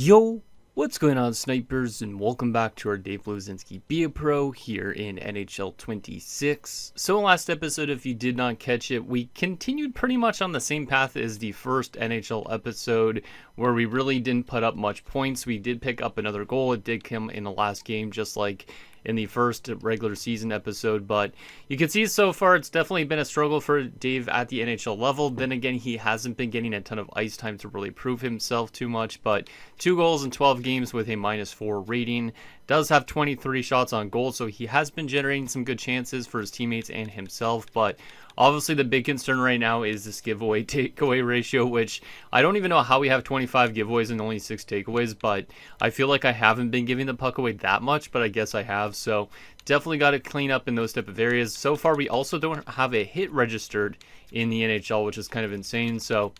Yo, what's going on, snipers, and welcome back to our Dave Bluezynski Be a Pro here in NHL 26. So last episode, if you did not catch it, we continued pretty much on the same path as the first NHL episode, where we really didn't put up much points. We did pick up another goal. It did come in the last game, just like in the first regular season episode, but you can see so far it's definitely been a struggle for Dave at the NHL level. Then again, he hasn't been getting a ton of ice time to really prove himself too much, but 2 goals in 12 games with a -4 rating. Does have 23 shots on goal, so he has been generating some good chances for his teammates and himself, but obviously the big concern right now is this giveaway takeaway ratio, which I don't even know how we have 25 giveaways and only 6 takeaways, but I feel like I haven't been giving the puck away that much, but I guess I have, so definitely got to clean up in those type of areas. So far, we also don't have a hit registered in the NHL, which is kind of insane, so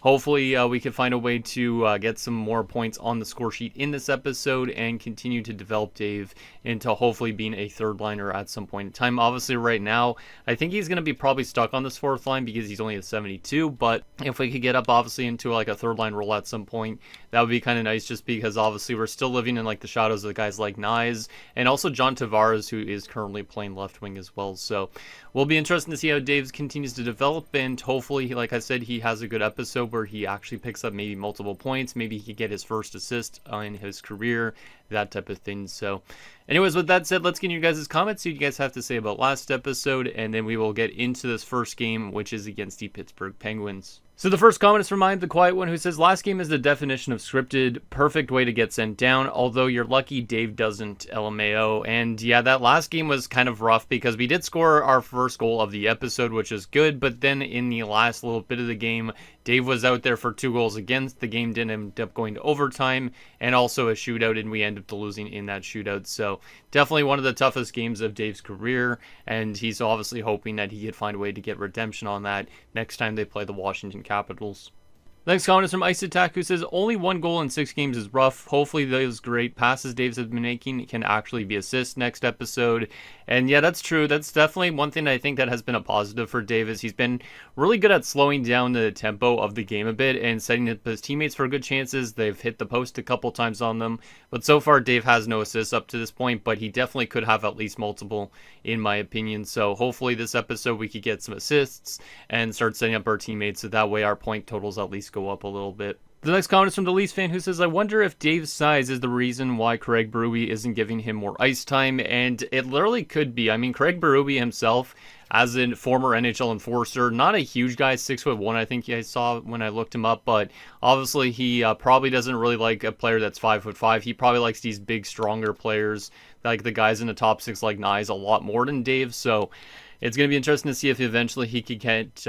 hopefully we can find a way to get some more points on the score sheet in this episode and continue to develop Dave into hopefully being a third liner at some point in time. Obviously right now, I think he's going to be probably stuck on this fourth line because he's only at 72, but if we could get up obviously into like a third line role at some point, that would be kind of nice, just because obviously we're still living in like the shadows of the guys like Nyes and also John Tavares, who is currently playing left wing as well. So we'll be interested to see how Dave continues to develop, and hopefully, like I said, he has a good episode where he actually picks up maybe multiple points. Maybe he could get his first assist in his career, that type of thing. So anyways, with that said, let's get your guys' comments, see what you guys have to say about last episode, and then we will get into this first game, which is against the Pittsburgh Penguins. So the first comment is from Mine, the Quiet One, who says, last game is the definition of scripted, perfect way to get sent down, although you're lucky Dave doesn't, LMAO. And yeah, that last game was kind of rough because we did score our first goal of the episode, which is good, but then in the last little bit of the game, Dave was out there for 2 goals against. The game didn't end up going to overtime, and also a shootout, and we ended up losing in that shootout. So definitely one of the toughest games of Dave's career, and he's obviously hoping that he could find a way to get redemption on that next time they play the Washington Capitals. Next comment is from Ice Attack, who says, only 1 goal in 6 games is rough. Hopefully those great passes Dave's been making can actually be assists next episode. And yeah, that's true. That's definitely one thing I think that has been a positive for Dave, is he's been really good at slowing down the tempo of the game a bit and setting up his teammates for good chances. They've hit the post a couple times on them, but so far Dave has no assists up to this point, but he definitely could have at least multiple, in my opinion. So hopefully this episode we could get some assists and start setting up our teammates, so that way our point totals at least go up a little bit. The next comment is from the Leafs fan, who says, I wonder if Dave's size is the reason why Craig Berube isn't giving him more ice time, and it literally could be. I mean, Craig Berube himself, as a former NHL enforcer, not a huge guy, 6'1", I think I saw when I looked him up, but obviously he probably doesn't really like a player that's 5'5". He probably likes these big, stronger players, like the guys in the top 6 like Nyes, a lot more than Dave, so it's going to be interesting to see if eventually he could get,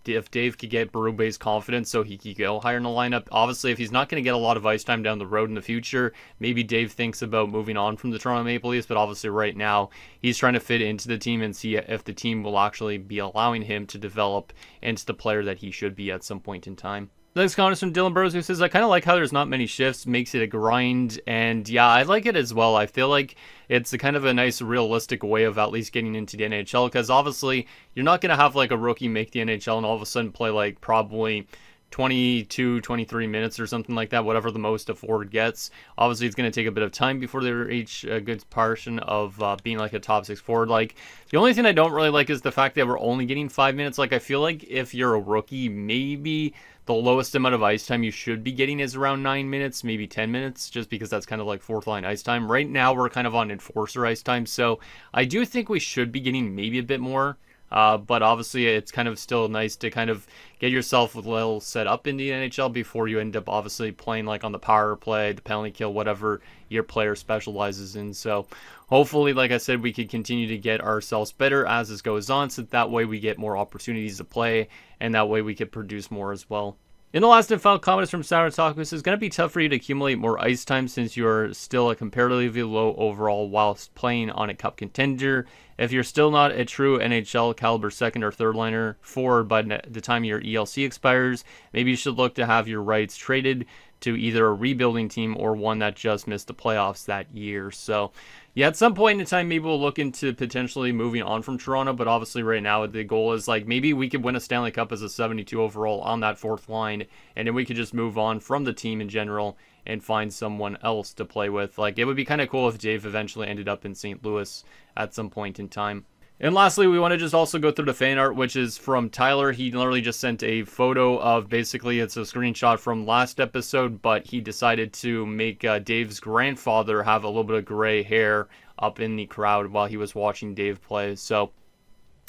if Dave could get Berube's confidence so he could go higher in the lineup. Obviously, if he's not going to get a lot of ice time down the road in the future, maybe Dave thinks about moving on from the Toronto Maple Leafs, but obviously right now he's trying to fit into the team and see if the team will actually be allowing him to develop into the player that he should be at some point in time. The next comment is from Dylan Burrows, who says, I kind of like how there's not many shifts, makes it a grind, and yeah, I like it as well. I feel like it's a kind of a nice, realistic way of at least getting into the NHL, because obviously you're not going to have like a rookie make the NHL and all of a sudden play like probably 22, 23 minutes or something like that, whatever the most a forward gets. Obviously, it's going to take a bit of time before they reach a good portion of being like a top 6 forward. Like, the only thing I don't really like is the fact that we're only getting 5 minutes. Like, I feel like if you're a rookie, maybe the lowest amount of ice time you should be getting is around 9 minutes, maybe 10 minutes, just because that's kind of like fourth line ice time. Right now, we're kind of on enforcer ice time, so I do think we should be getting maybe a bit more. But obviously, it's kind of still nice to kind of get yourself a little set up in the NHL before you end up obviously playing like on the power play, the penalty kill, whatever your player specializes in. So hopefully, like I said, we could continue to get ourselves better as this goes on, so that way we get more opportunities to play, and that way we could produce more as well. In the last and final comment is from Sour Talk, who says, it's going to be tough for you to accumulate more ice time since you are still a comparatively low overall whilst playing on a cup contender. If you're still not a true NHL caliber second or third liner forward by the time your ELC expires, maybe you should look to have your rights traded to either a rebuilding team or one that just missed the playoffs that year. So, yeah, at some point in time, maybe we'll look into potentially moving on from Toronto. But obviously right now the goal is like maybe we could win a Stanley Cup as a 72 overall on that fourth line. And then we could just move on from the team in general and find someone else to play with. Like, it would be kind of cool if Dave eventually ended up in St. Louis at some point in time. And lastly, we want to just also go through the fan art, which is from Tyler. He literally just sent a photo of, basically, it's a screenshot from last episode, but he decided to make Dave's grandfather have a little bit of gray hair up in the crowd while he was watching Dave play. So,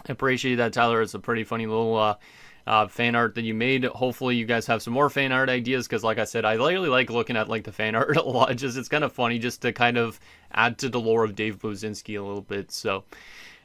I appreciate that, Tyler. It's a pretty funny little fan art that you made. Hopefully, you guys have some more fan art ideas, because like I said, I really like looking at like the fan art a lot. It's kind of funny just to kind of add to the lore of Dave Bluezynski a little bit. So,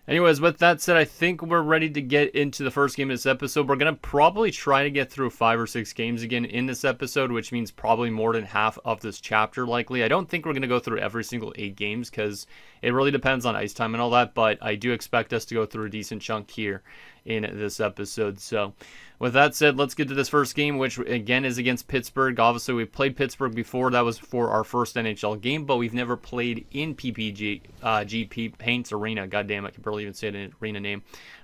anyways, with that said, I think we're ready to get into the first game of this episode. We're going to probably try to get through 5 or 6 games again in this episode, which means probably more than half of this chapter, likely. I don't think we're going to go through every single 8 games, because it really depends on ice time and all that, but I do expect us to go through a decent chunk here in this episode. So, with that said, let's get to this first game, which again is against Pittsburgh. Obviously, we played Pittsburgh before. That was for our first NHL game, but we've never played in PPG, GP Paints Arena. God damn, I can barely even say the arena name.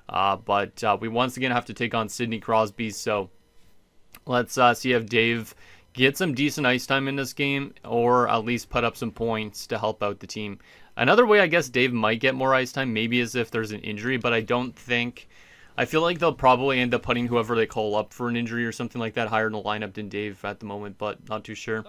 But we once again have to take on Sidney Crosby. So let's see if Dave gets some decent ice time in this game, or at least put up some points to help out the team. Another way I guess Dave might get more ice time maybe is if there's an injury, but I don't think... I feel like they'll probably end up putting whoever they call up for an injury or something like that higher in the lineup than Dave at the moment, but not too sure.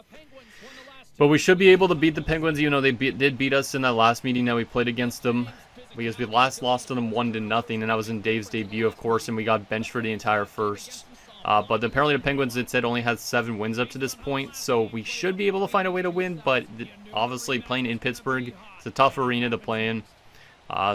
But we should be able to beat the Penguins, even though they did beat us in that last meeting that we played against them. Because we last lost to them 1-0, and that was in Dave's debut, of course, and we got benched for the entire first. But apparently the Penguins, it said, only had 7 wins up to this point, so we should be able to find a way to win, but obviously playing in Pittsburgh, it's a tough arena to play in.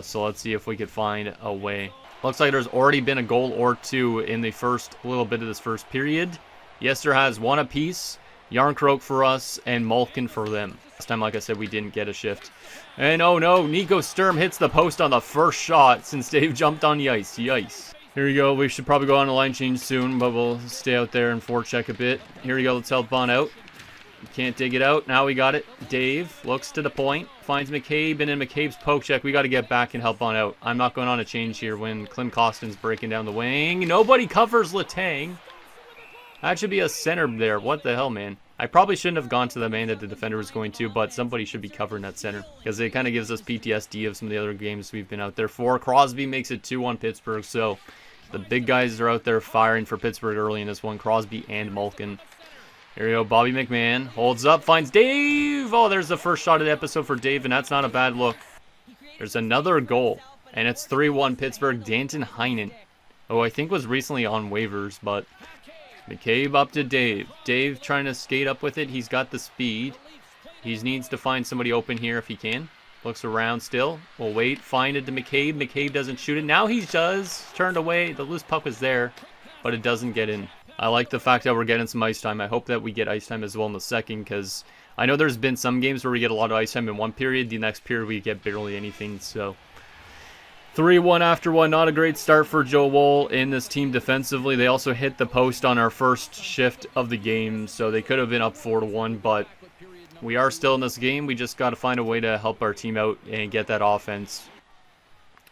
So let's see if we could find a way. Looks like there's already been a goal or 2 in the first little bit of this first period. Yester has 1 apiece. Yarncroak for us and Malkin for them. Last time, like I said, we didn't get a shift. And oh no, Nico Sturm hits the post on the first shot since Dave jumped on the ice. Yikes. Here we go. We should probably go on a line change soon, but we'll stay out there and forecheck a bit. Here we go. Let's help on out. Can't dig it out. Now we got it. Dave looks to the point, finds McCabe, and in McCabe's poke check, we got to get back and help on out. I'm not going on a change here when Klim Kostin's breaking down the wing. Nobody covers Letang. That should be a center there. What the hell, man? I probably shouldn't have gone to the man that the defender was going to, but somebody should be covering that center, because it kind of gives us PTSD of some of the other games we've been out there for. Crosby makes it 2-1 Pittsburgh, so the big guys are out there firing for Pittsburgh early in this one. Crosby and Malkin. Here we go, Bobby McMahon holds up, finds Dave. Oh, there's the first shot of the episode for Dave, and that's not a bad look. There's another goal, and it's 3-1 Pittsburgh. Danton Heinen, who I think was recently on waivers, but McCabe up to Dave. Dave trying to skate up with it. He's got the speed. He needs to find somebody open here if he can. Looks around still. We'll wait, find it to McCabe. McCabe doesn't shoot it. Now he does. Turned away. The loose puck was there, but it doesn't get in. I like the fact that we're getting some ice time. I hope that we get ice time as well in the second, because I know there's been some games where we get a lot of ice time in one period. The next period we get barely anything. So 3-1 after one. Not a great start for Joe Woll in this team defensively. They also hit the post on our first shift of the game, so they could have been up 4-1, but we are still in this game. We just got to find a way to help our team out and get that offense.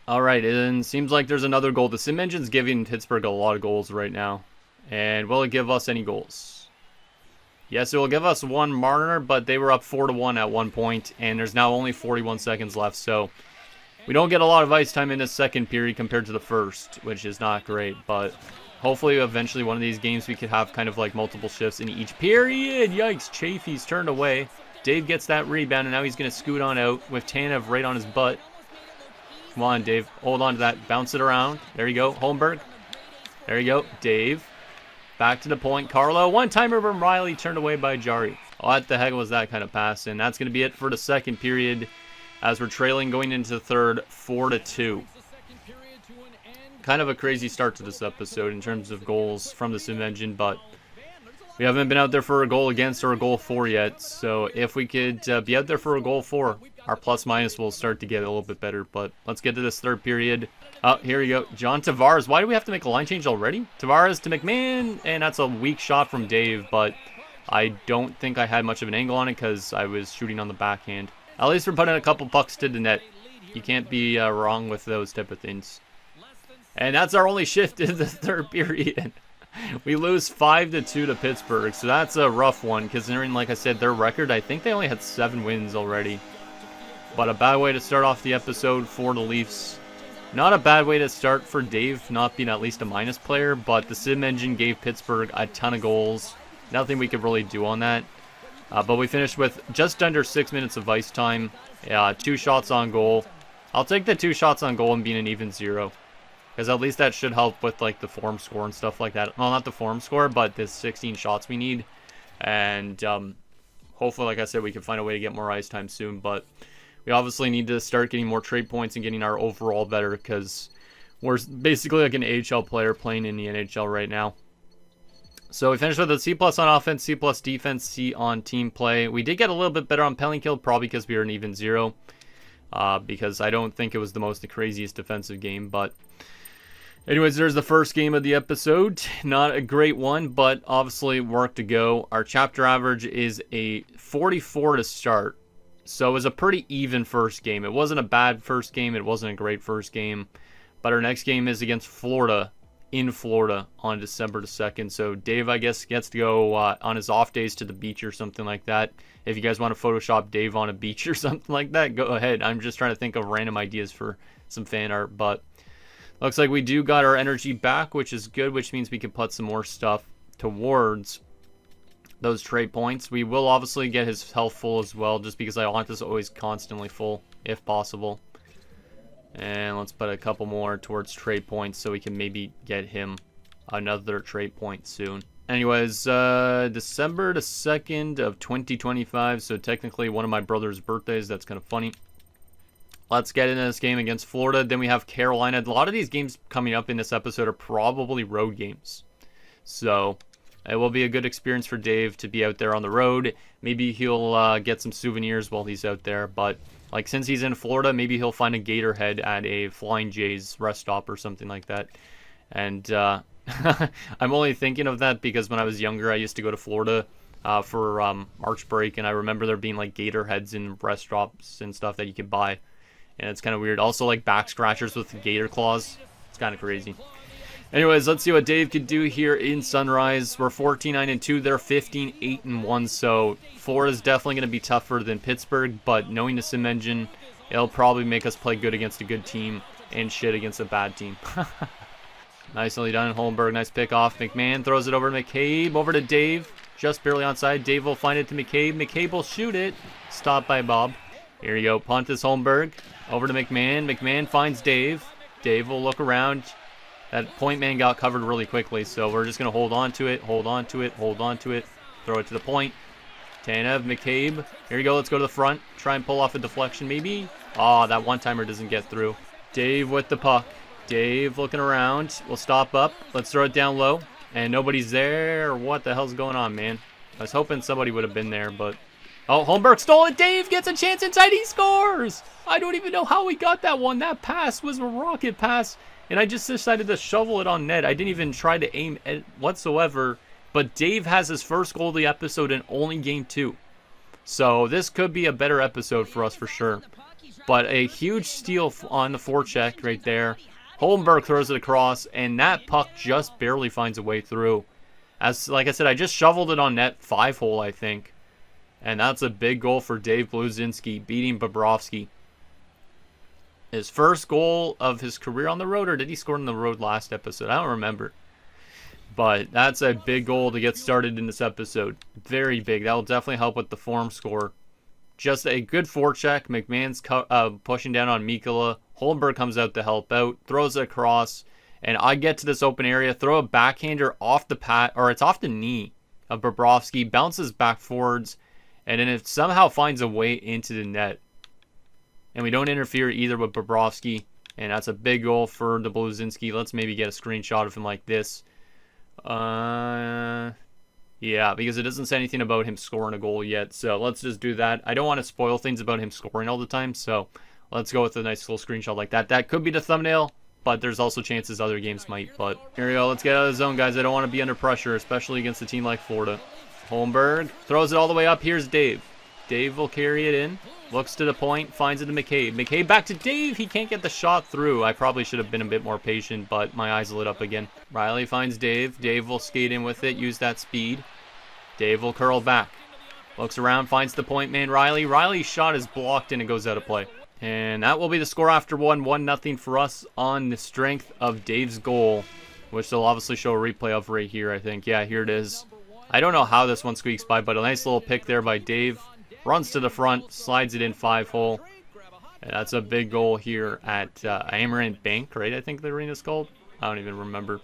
All right, and seems like there's another goal. The sim engine's giving Pittsburgh a lot of goals right now. And will it give us any goals? Yes, it will give us 1 Marner, but they were up 4-1 at one point, and there's now only 41 seconds left, so we don't get a lot of ice time in this second period compared to the first, which is not great, but hopefully eventually one of these games we could have kind of like multiple shifts in each period. Yikes, Chafee's turned away. Dave gets that rebound, and now he's going to scoot on out with Tanev right on his butt. Come on, Dave. Hold on to that. Bounce it around. There you go. Holmberg. There you go. Dave. Back to the point. Carlo. One-timer from Riley, turned away by Jari. What the heck was that kind of pass? And that's going to be it for the second period, as we're trailing going into the third, 4-2. Kind of a crazy start to this episode in terms of goals from the sim engine, but we haven't been out there for a goal against or a goal for yet. So if we could be out there for a goal for, our plus-minus will start to get a little bit better. But let's get to this third period. Oh, here we go. John Tavares. Why do we have to make a line change already? Tavares to McMahon, and that's a weak shot from Dave, but I don't think I had much of an angle on it because I was shooting on the backhand. At least we're putting a couple pucks to the net. You can't be wrong with those type of things. And that's our only shift in the third period. We lose 5-2 to Pittsburgh, so that's a rough one considering, like I said, their record. I think they only had 7 wins already. But a bad way to start off the episode for the Leafs. Not a bad way to start for Dave, not being at least a minus player, but the sim engine gave Pittsburgh a ton of goals. Nothing we could really do on that. But we finished with just under 6 minutes of ice time. 2 shots on goal. I'll take the 2 shots on goal and being an even 0. Because at least that should help with like the form score and stuff like that. Well, not the form score, but the 16 shots we need. And hopefully, like I said, we can find a way to get more ice time soon. But we obviously need to start getting more trade points and getting our overall better. Because we're basically like an AHL player playing in the NHL right now. So we finished with a C+ on offense, C+ defense, C on team play. We did get a little bit better on penalty kill, probably because we were an even 0. Because I don't think it was the craziest defensive game, but anyways, there's the first game of the episode. Not a great one, but obviously work to go. Our chapter average is a 44 to start. So it was a pretty even first game. It wasn't a bad first game. It wasn't a great first game. But our next game is against Florida, in Florida, on December the 2nd. So Dave, I guess, gets to go on his off days to the beach or something like that. If you guys want to Photoshop Dave on a beach or something like that, go ahead. I'm just trying to think of random ideas for some fan art, but looks like we do got our energy back, which is good, which means we can put some more stuff towards those trade points. We will obviously get his health full as well, just because I want this always constantly full, if possible. And let's put a couple more towards trade points so we can maybe get him another trade point soon. Anyways, December the 2nd of 2025, so technically one of my brother's birthdays. That's kind of funny. Let's get into this game against Florida. Then we have Carolina. A lot of these games coming up in this episode are probably road games. So it will be a good experience for Dave to be out there on the road. Maybe he'll get some souvenirs while he's out there. But like since he's in Florida, maybe he'll find a gator head at a Flying J's rest stop or something like that. And I'm only thinking of that because when I was younger, I used to go to Florida for March break. And I remember there being like gator heads in restaurants and stuff that you could buy. And it's kind of weird. Also, like back scratchers with gator claws. It's kind of crazy. Anyways, let's see what Dave could do here in Sunrise. We're 14-9-2. They're 15-8-1. So Florida's definitely going to be tougher than Pittsburgh. But knowing the sim engine, it'll probably make us play good against a good team and shit against a bad team. Nicely done, Holmberg. Nice pick off. McMahon throws it over to McCabe. Over to Dave. Just barely onside. Dave will find it to McCabe. McCabe will shoot it. Stopped by Bob. Here you go. Punt is Holmberg. Over to McMahon. McMahon finds Dave. Dave will look around. That point man got covered really quickly, so we're just going to hold on to it, hold on to it, hold on to it. Throw it to the point. Tanev, McCabe. Here you go. Let's go to the front. Try and pull off a deflection maybe. Oh, that one-timer doesn't get through. Dave with the puck. Dave looking around. We'll stop up. Let's throw it down low. And nobody's there. What the hell's going on, man? I was hoping somebody would have been there, but... Oh, Holmberg stole it. Dave gets a chance inside. He scores. I don't even know how he got that one. That pass was a rocket pass. And I just decided to shovel it on net. I didn't even try to aim it whatsoever. But Dave has his first goal of the episode in only game 2. So this could be a better episode for us for sure. But a huge steal on the forecheck right there. Holmberg throws it across. And that puck just barely finds a way through. As like I said, I just shoveled it on net. 5-hole, I think. And that's a big goal for Dave Bluezynski, beating Bobrovsky. His first goal of his career on the road, or did he score on the road last episode? I don't remember. But that's a big goal to get started in this episode. Very big. That will definitely help with the form score. Just a good forecheck. McMahon's pushing down on Mikkola. Holmberg comes out to help out. Throws it across. And I get to this open area. Throw a backhander off the pad, or it's off the knee of Bobrovsky. Bounces back forwards. And then it somehow finds a way into the net. And we don't interfere either with Bobrovsky. And that's a big goal for the Bluezynski. Let's maybe get a screenshot of him like this. Yeah, because it doesn't say anything about him scoring a goal yet. So let's just do that. I don't want to spoil things about him scoring all the time. So let's go with a nice little screenshot like that. That could be the thumbnail. But there's also chances other games might. But here we go. Let's get out of the zone, guys. I don't want to be under pressure, especially against a team like Florida. Holmberg throws it all the way up. Here's Dave. Dave will carry it in. Looks to the point, finds it to McCabe. McCabe back to Dave. He can't get the shot through. I probably should have been a bit more patient, but my eyes lit up again. Riley finds Dave. Dave will skate in with it, use that speed. Dave will curl back. Looks around, finds the point man, Riley. Riley's shot is blocked and it goes out of play. And that will be the score after 1-0 for us on the strength of Dave's goal, which they'll obviously show a replay of right here, I think. Yeah, here it is. I don't know how this one squeaks by, but a nice little pick there by Dave. Runs to the front, slides it in 5-hole. And that's a big goal here at Amaranth Bank, right? I think the arena's called. I don't even remember.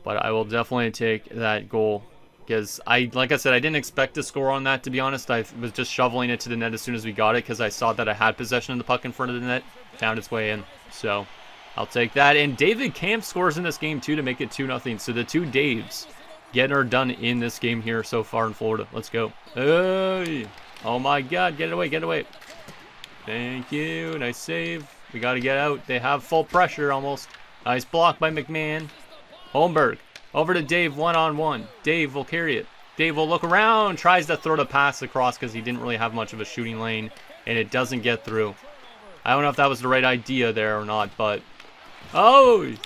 But I will definitely take that goal. Because, like I said, I didn't expect to score on that, to be honest. I was just shoveling it to the net as soon as we got it because I saw that I had possession of the puck in front of the net. Found its way in. So, I'll take that. And David Camp scores in this game, too, to make it 2-0. So, the two Daves getting her done in this game here so far in Florida. Let's go. Hey! Oh, my God. Get it away. Get it away. Thank you. Nice save. We got to get out. They have full pressure almost. Nice block by McMahon. Holmberg. Over to Dave, one-on-one. Dave will carry it. Dave will look around, tries to throw the pass across because he didn't really have much of a shooting lane, and it doesn't get through. I don't know if that was the right idea there or not, but... Oh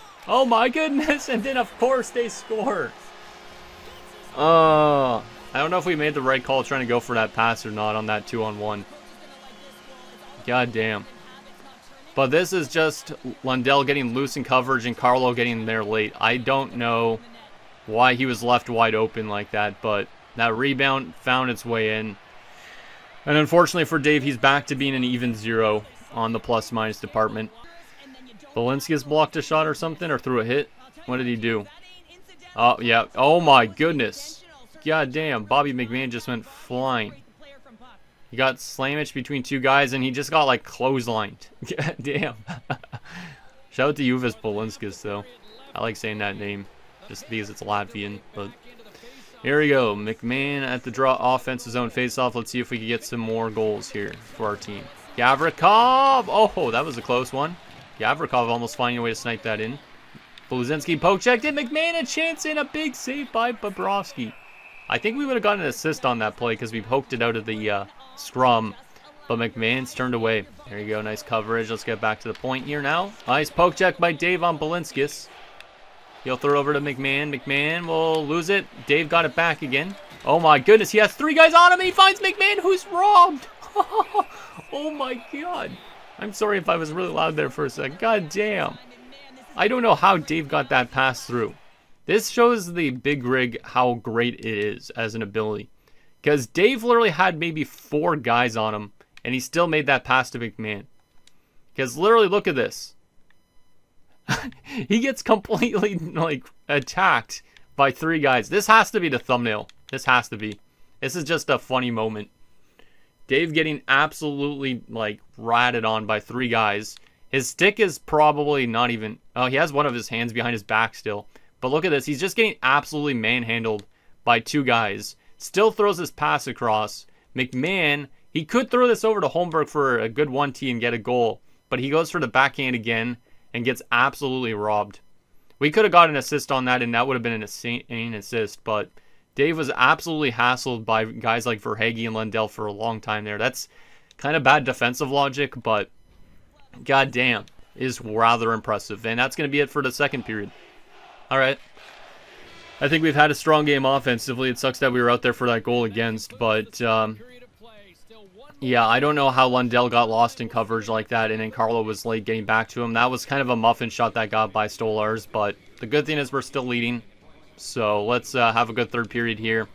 my goodness, and then of course they score. I don't know if we made the right call trying to go for that pass or not on that 2-on-1. God damn. But this is just Lundell getting loose in coverage and Carlo getting there late. I don't know why he was left wide open like that, but that rebound found its way in. And unfortunately for Dave, he's back to being an even 0 on the plus-minus department. Bluezynski has blocked a shot or something, or threw a hit. What did he do? Oh, yeah. Oh, my goodness. God damn. Bobby McMahon just went flying. He got slamaged between two guys, and he just got, like, clotheslined. God damn. Shout out to Juvis Bluezynskis, though. I like saying that name just because it's Latvian. But here we go. McMahon at the draw offensive zone face-off. Let's see if we can get some more goals here for our team. Gavrikov! Oh, that was a close one. Gavrikov almost finding a way to snipe that in. Bluezynski poke checked it. McMahon a chance in. A big save by Bobrovsky. I think we would have gotten an assist on that play because we poked it out of the scrum. But McMahon's turned away. There you go. Nice coverage. Let's get back to the point here now. Nice poke check by Dave on Bluezynskis. He'll throw it over to McMahon. McMahon will lose it. Dave got it back again. Oh my goodness. He has three guys on him. He finds McMahon, who's robbed. Oh my God. I'm sorry if I was really loud there for a sec. God damn. I don't know how Dave got that pass through. This shows the big rig how great it is as an ability. Because Dave literally had maybe 4 guys on him, and he still made that pass to McMahon. Because literally, look at this. He gets completely, like, attacked by 3 guys. This has to be the thumbnail. This has to be. This is just a funny moment. Dave getting absolutely, like, ratted on by 3 guys. His stick is probably not even... Oh, he has one of his hands behind his back still. But look at this. He's just getting absolutely manhandled by 2 guys. Still throws his pass across. McMahon, he could throw this over to Holmberg for a good 1-T and get a goal. But he goes for the backhand again and gets absolutely robbed. We could have got an assist on that, and that would have been an insane assist. But Dave was absolutely hassled by guys like Verhaeghe and Lundell for a long time there. That's kind of bad defensive logic, but goddamn, is rather impressive. And that's going to be it for the second period. All right. I think we've had a strong game offensively. It sucks that we were out there for that goal against, but yeah, I don't know how Lundell got lost in coverage like that, and then Carlo was late getting back to him. That was kind of a muffin shot that got by Stolars, but the good thing is we're still leading. So let's have a good third period here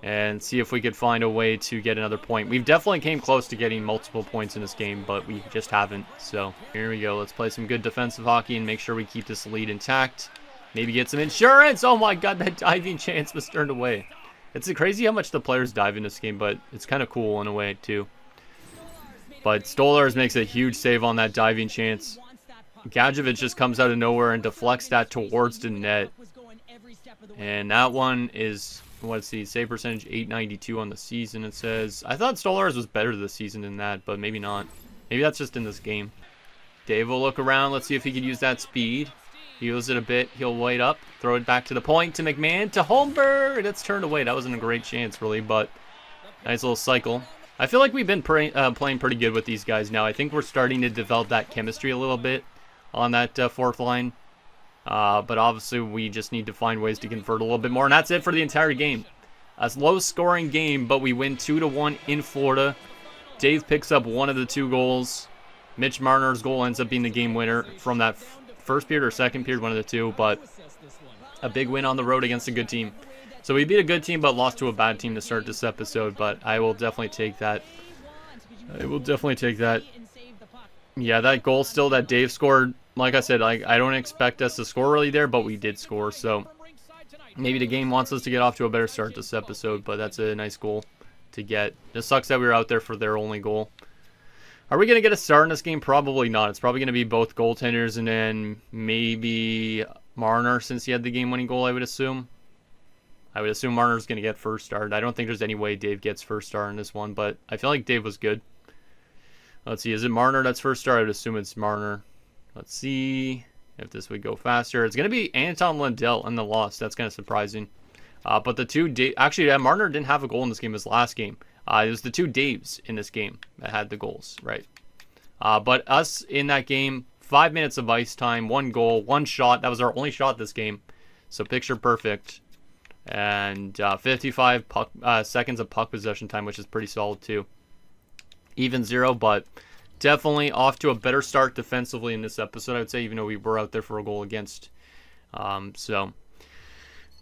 and see if we could find a way to get another point. We've definitely came close to getting multiple points in this game, but we just haven't. So here we go. Let's play some good defensive hockey and make sure we keep this lead intact. Maybe get some insurance. Oh my God, that diving chance was turned away. It's crazy how much the players dive in this game, but it's kind of cool in a way too. But Stolars makes a huge save on that diving chance. Gadjevich just comes out of nowhere and deflects that towards the net. And that one is, let's see, save percentage 892 on the season, it says. I thought Stolars was better this season than that, but maybe not. Maybe that's just in this game. Dave will look around. Let's see if he can use that speed. Heals it a bit. He'll wait up. Throw it back to the point to McMahon. To Holmberg. It's turned away. That wasn't a great chance, really, but nice little cycle. I feel like we've been playing pretty good with these guys now. I think we're starting to develop that chemistry a little bit on that fourth line. But obviously, we just need to find ways to convert a little bit more. And that's it for the entire game. A low-scoring game, but we win 2-1 in Florida. Dave picks up one of the 2 goals. Mitch Marner's goal ends up being the game winner from that first period or second period, one of the 2. But a big win on the road against a good team. So we beat a good team, but lost to a bad team to start this episode. But I will definitely take that. Yeah, that goal still that Dave scored. Like I said, I don't expect us to score really there, but we did score. So maybe the game wants us to get off to a better start this episode, but that's a nice goal to get. It sucks that we were out there for their only goal. Are we going to get a start in this game? Probably not. It's probably going to be both goaltenders and then maybe Marner since he had the game-winning goal, I would assume. I would assume Marner's going to get first start. I don't think there's any way Dave gets first start in this one, but I feel like Dave was good. Let's see. Is it Marner that's first start? I would assume it's Marner. Let's see if this would go faster. It's going to be Anton Lundell in the loss. That's kind of surprising. But the 2 actually, Marner didn't have a goal in this game his last game. It was the 2 Daves in this game that had the goals, right? But us in that game, 5 minutes of ice time, 1 goal, 1 shot. That was our only shot this game. So picture perfect. And 55 seconds of puck possession time, which is pretty solid too. Even 0, but definitely off to a better start defensively in this episode, I would say, even though we were out there for a goal against. So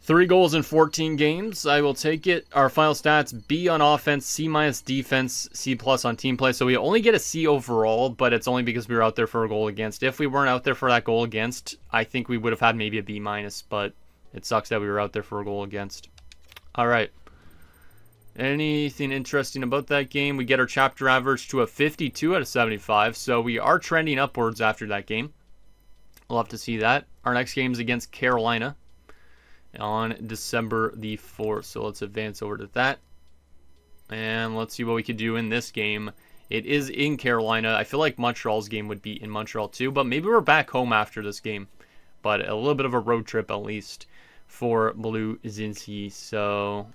3 goals in 14 games. I will take it. Our final stats: B on offense, C- defense, C+ on team play. So we only get a C overall, but it's only because we were out there for a goal against. If we weren't out there for that goal against, I think we would have had maybe a B-, but it sucks that we were out there for a goal against. All right. Anything interesting about that game? We get our chapter average to a 52 out of 75, so we are trending upwards after that game. We'll have to see that. Our next game is against Carolina on December the 4th, so let's advance over to that. And let's see what we could do in this game. It is in Carolina. I feel like Montreal's game would be in Montreal too, but maybe we're back home after this game. But a little bit of a road trip at least for Bluezynski, so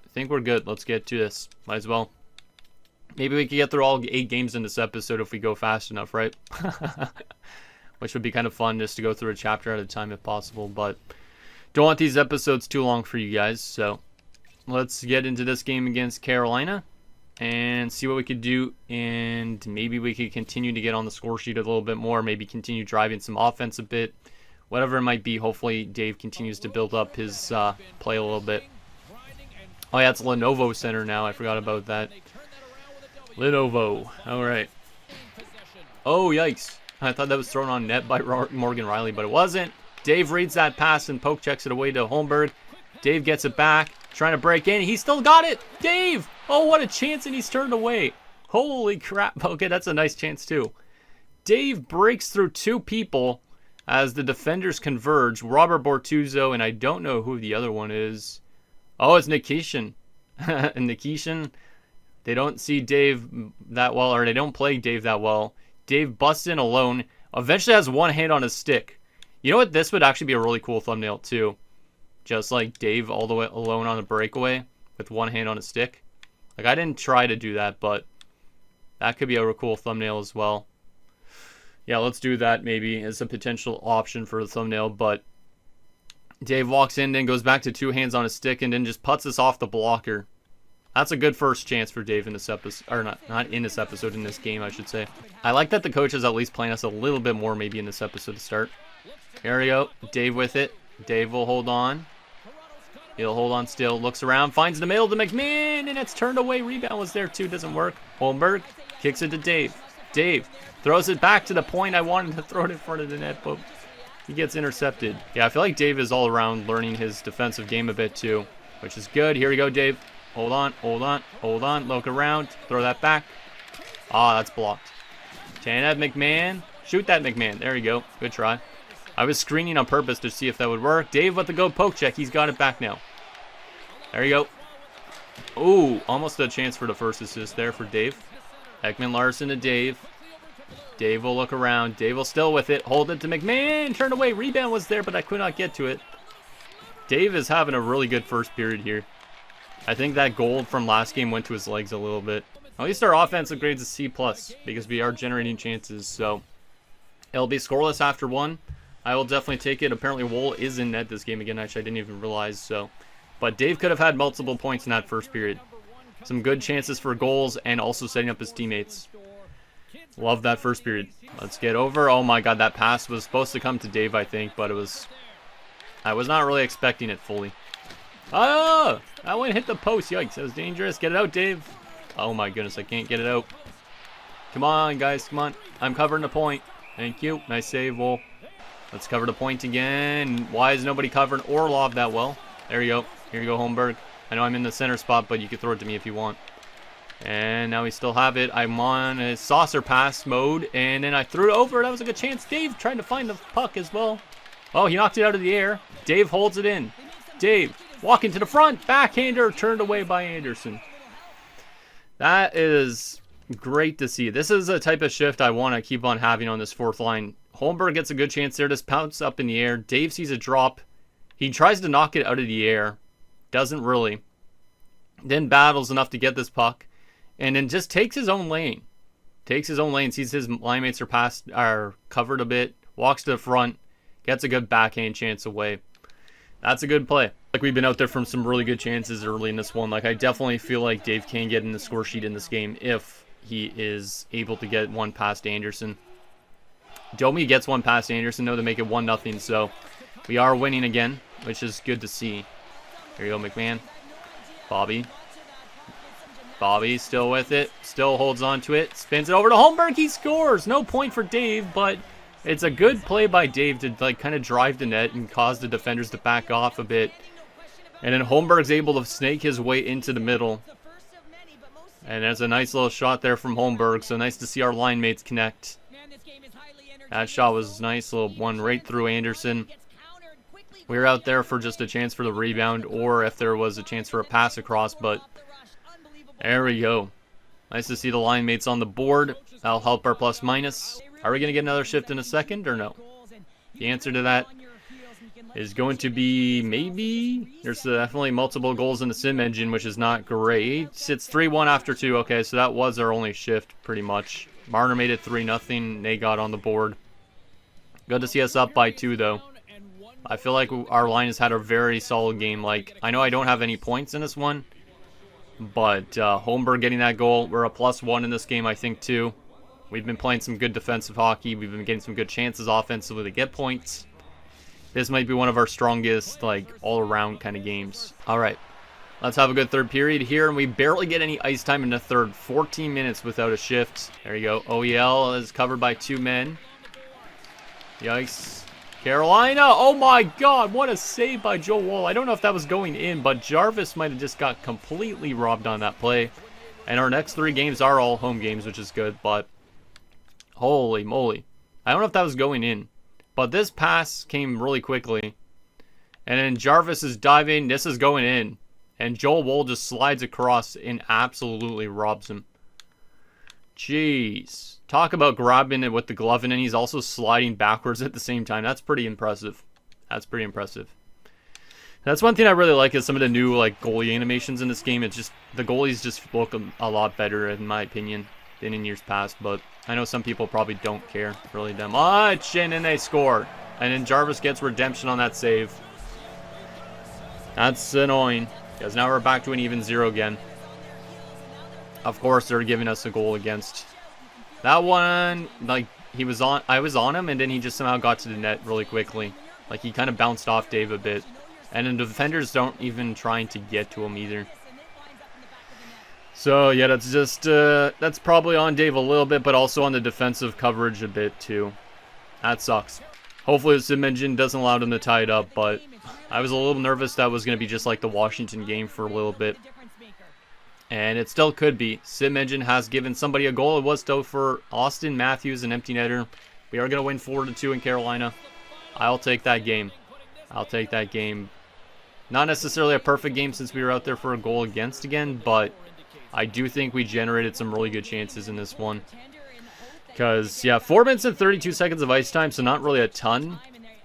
I think we're good. Let's get to this. Might as well. Maybe we could get through all 8 games in this episode if we go fast enough, right? Which would be kind of fun just to go through a chapter at a time if possible, but don't want these episodes too long for you guys, so let's get into this game against Carolina and see what we could do, and maybe we could continue to get on the score sheet a little bit more, maybe continue driving some offense a bit. Whatever it might be, hopefully Dave continues to build up his play a little bit. Oh yeah, it's Lenovo Center now. I forgot about that. Lenovo. All right. Oh, yikes. I thought that was thrown on net by Morgan Riley, but it wasn't. Dave reads that pass and poke checks it away to Holmberg. Dave gets it back, trying to break in. He still got it. Dave! Oh, what a chance, and he's turned away. Holy crap. Okay, that's a nice chance too. Dave breaks through 2 people as the defenders converge. Robert Bortuzzo, and I don't know who the other one is. Oh, it's Nikishin. And Nikishin, they don't see Dave that well, or they don't play Dave that well. Dave busts in alone. Eventually has 1 hand on his stick. You know what? This would actually be a really cool thumbnail too. Just like Dave all the way alone on a breakaway with 1 hand on his stick. Like, I didn't try to do that, but that could be a cool thumbnail as well. Yeah, let's do that maybe as a potential option for the thumbnail. But Dave walks in, then goes back to 2 hands on his stick, and then just puts us off the blocker. That's a good first chance for Dave in this episode, or not in this episode, in this game, I should say. I like that the coach is at least playing us a little bit more maybe in this episode to start. Here we go. Dave with it. Dave will hold on. He'll hold on still. Looks around. Finds the middle to McMahon. And it's turned away. Rebound was there too. Doesn't work. Holmberg kicks it to Dave. Dave throws it back to the point. I wanted to throw it in front of the net, but he gets intercepted. Yeah, I feel like Dave is all around learning his defensive game a bit too, which is good. Here we go, Dave. Hold on. Hold on. Hold on. Look around. Throw that back. Ah, that's blocked. Tanev McMahon. Shoot that McMahon. There you go. Good try. I was screening on purpose to see if that would work. Dave with the go poke check. He's got it back now. There you go. Ooh, almost a chance for the first assist there for Dave. Ekman Larson to Dave. Dave will look around. Dave will still with it. Hold it to McMahon. Turn away. Rebound was there, but I could not get to it. Dave is having a really good first period here. I think that goal from last game went to his legs a little bit. At least our offensive grade's a C+, because we are generating chances, so it'll be scoreless after one. I will definitely take it. Apparently Wool is in net this game again, actually I didn't even realize, so. But Dave could have had multiple points in that first period. Some good chances for goals and also setting up his teammates. Love that first period. Let's get over. Oh my god, that pass was supposed to come to Dave, I think, but I was not really expecting it fully. Oh! That one hit the post. Yikes, that was dangerous. Get it out, Dave. Oh my goodness, I can't get it out. Come on, guys, come on. I'm covering the point. Thank you. Nice save, Wool. Let's cover the point again. Why is nobody covering Orlov that well? There you go. Here you go, Holmberg. I know I'm in the center spot, but you can throw it to me if you want. And now we still have it. I'm on a saucer pass mode, and then I threw it over. That was a good chance. Dave trying to find the puck as well. Oh, he knocked it out of the air. Dave holds it in. Dave walking to the front. Backhander turned away by Anderson. That is great to see. This is a type of shift I want to keep on having on this fourth line. Holmberg gets a good chance there. Just pounce up in the air. Dave sees a drop. He tries to knock it out of the air. Doesn't really. Then battles enough to get this puck. And then just takes his own lane. Takes his own lane. Sees his line mates are covered a bit. Walks to the front. Gets a good backhand chance away. That's a good play. Like, we've been out there from some really good chances early in this one. Like, I definitely feel like Dave can get in the score sheet in this game if he is able to get one past Anderson. Domi gets one past Anderson, though, to make it 1-0. So, we are winning again, which is good to see. Here you go, McMahon. Bobby. Bobby still with it. Still holds on to it. Spins it over to Holmberg. He scores. No point for Dave, but it's a good play by Dave to like kind of drive the net and cause the defenders to back off a bit. And then Holmberg's able to snake his way into the middle. And there's a nice little shot there from Holmberg. So nice to see our line mates connect. That shot was nice. Little one right through Anderson. We were out there for just a chance for the rebound, or if there was a chance for a pass across, but there we go. Nice to see the line mates on the board. That'll help our plus minus. Are we going to get another shift in a second or no? The answer to that is going to be maybe. There's definitely multiple goals in the sim engine, which is not great. It's 3-1 after 2. Okay, so that was our only shift pretty much. Marner made it 3-0. They got on the board. Good to see us up by 2 though. I feel like our line has had a very solid game. Like, I know I don't have any points in this one, but Holmberg getting that goal. We're a +1 in this game, I think, too. We've been playing some good defensive hockey. We've been getting some good chances offensively to get points. This might be one of our strongest, like, all-around kind of games. All right, let's have a good third period here, and we barely get any ice time in the third. 14 minutes without a shift. There you go. OEL is covered by 2 men. Yikes. Carolina, oh my god, what a save by Joe Wool. I don't know if that was going in, but Jarvis might have just got completely robbed on that play. And our next 3 games are all home games, which is good, but holy moly. I don't know if that was going in, but this pass came really quickly. And then Jarvis is diving, this is going in. And Joel Wool just slides across and absolutely robs him. Jeez. Talk about grabbing it with the glove, and then he's also sliding backwards at the same time. That's pretty impressive. That's pretty impressive. That's one thing I really like is some of the new like goalie animations in this game. It's just the goalies just look a lot better in my opinion than in years past. But I know some people probably don't care really that much, and then they score. And then Jarvis gets redemption on that save. That's annoying because now we're back to an even 0 again. Of course, they're giving us a goal against. That one, like, I was on him, and then he just somehow got to the net really quickly. Like, he kind of bounced off Dave a bit. And then the defenders don't even trying to get to him either. So, yeah, that's just, that's probably on Dave a little bit, but also on the defensive coverage a bit, too. That sucks. Hopefully the sim engine doesn't allow them to tie it up, but I was a little nervous that was going to be just like the Washington game for a little bit. And it still could be. Sim Engine has given somebody a goal. It was still for Austin Matthews, an empty netter. We are going to win 4-2 in Carolina. I'll take that game. I'll take that game. Not necessarily a perfect game since we were out there for a goal against again, but I do think we generated some really good chances in this one. Because, yeah, 4 minutes and 32 seconds of ice time, so not really a ton.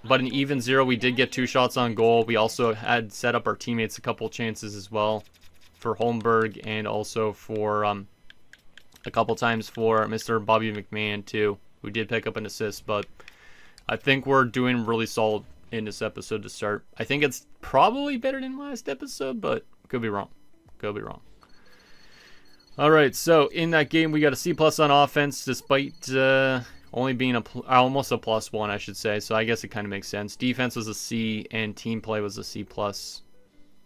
But an even 0, we did get 2 shots on goal. We also had set up our teammates a couple chances as well for Holmberg and also for a couple times for Mr. Bobby McMahon too, who did pick up an assist. But I think we're doing really solid in this episode to start. I think it's probably better than last episode, but could be wrong. Could be wrong. All right, so in that game, we got a C+ on offense, despite only being almost a +1, I should say. So I guess it kind of makes sense. Defense was a C, and team play was a C+.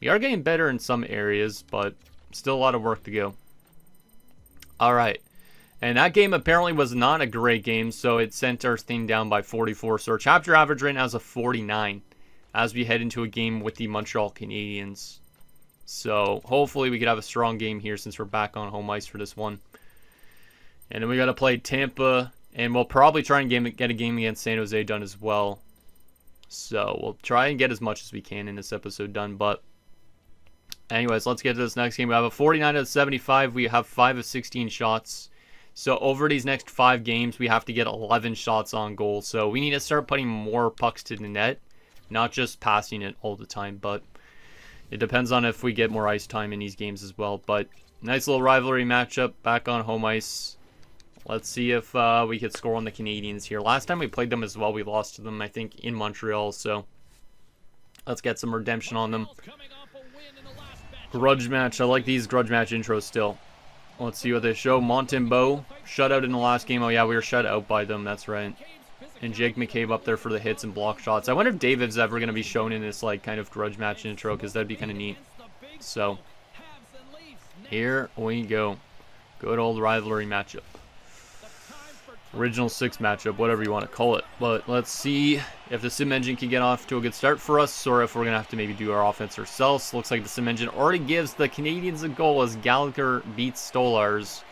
We are getting better in some areas, but still a lot of work to go. All right, and that game apparently was not a great game, so it sent our thing down by 44. So our chapter average right now is a 49 as we head into a game with the Montreal Canadiens. So hopefully we could have a strong game here since we're back on home ice for this one. And then we got to play Tampa, and we'll probably try and get a game against San Jose done as well. So we'll try and get as much as we can in this episode done. But anyways, let's get to this next game. We have a 49 out of 75. We have 5 of 16 shots. So over these next 5 games, we have to get 11 shots on goal. So we need to start putting more pucks to the net, not just passing it all the time, but it depends on if we get more ice time in these games as well. But nice little rivalry matchup back on home ice. Let's see if we could score on the Canadiens here. Last time we played them as well, we lost to them, I think, in Montreal. So let's get some redemption on them. Grudge match. I like these grudge match intros still. Let's see what they show. Montembeault, shutout in the last game. Oh, yeah, we were shut out by them. That's right. And Jake McCabe up there for the hits and block shots. I wonder if David's ever going to be shown in this like kind of grudge match intro, because that'd be kind of neat. So here we go. Good old rivalry matchup. Original 6 matchup, whatever you want to call it. But let's see if the sim engine can get off to a good start for us, or if we're going to have to maybe do our offense ourselves. Looks like the sim engine already gives the Canadiens a goal as Gallagher beats Stolars,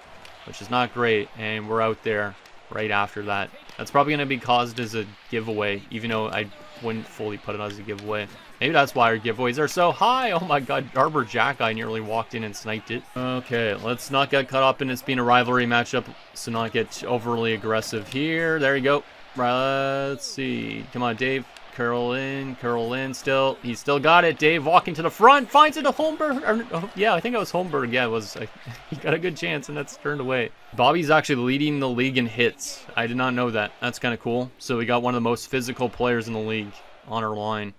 which is not great. And we're out there right after that. That's probably going to be caused as a giveaway, even though I wouldn't fully put it as a giveaway. Maybe that's why our giveaways are so high. Oh my god, Arbor Jack, I nearly walked in and sniped it. Okay, let's not get caught up in this being a rivalry matchup, so not get overly aggressive here. There you go. Let's see. Come on, Dave. Curl in still. He's still got it. Dave walking to the front, finds it to Holmberg. Yeah, I think it was Holmberg. Yeah, it was. He got a good chance, and that's turned away. Bobby's actually leading the league in hits. I did not know that. That's kind of cool. So we got one of the most physical players in the league on our line.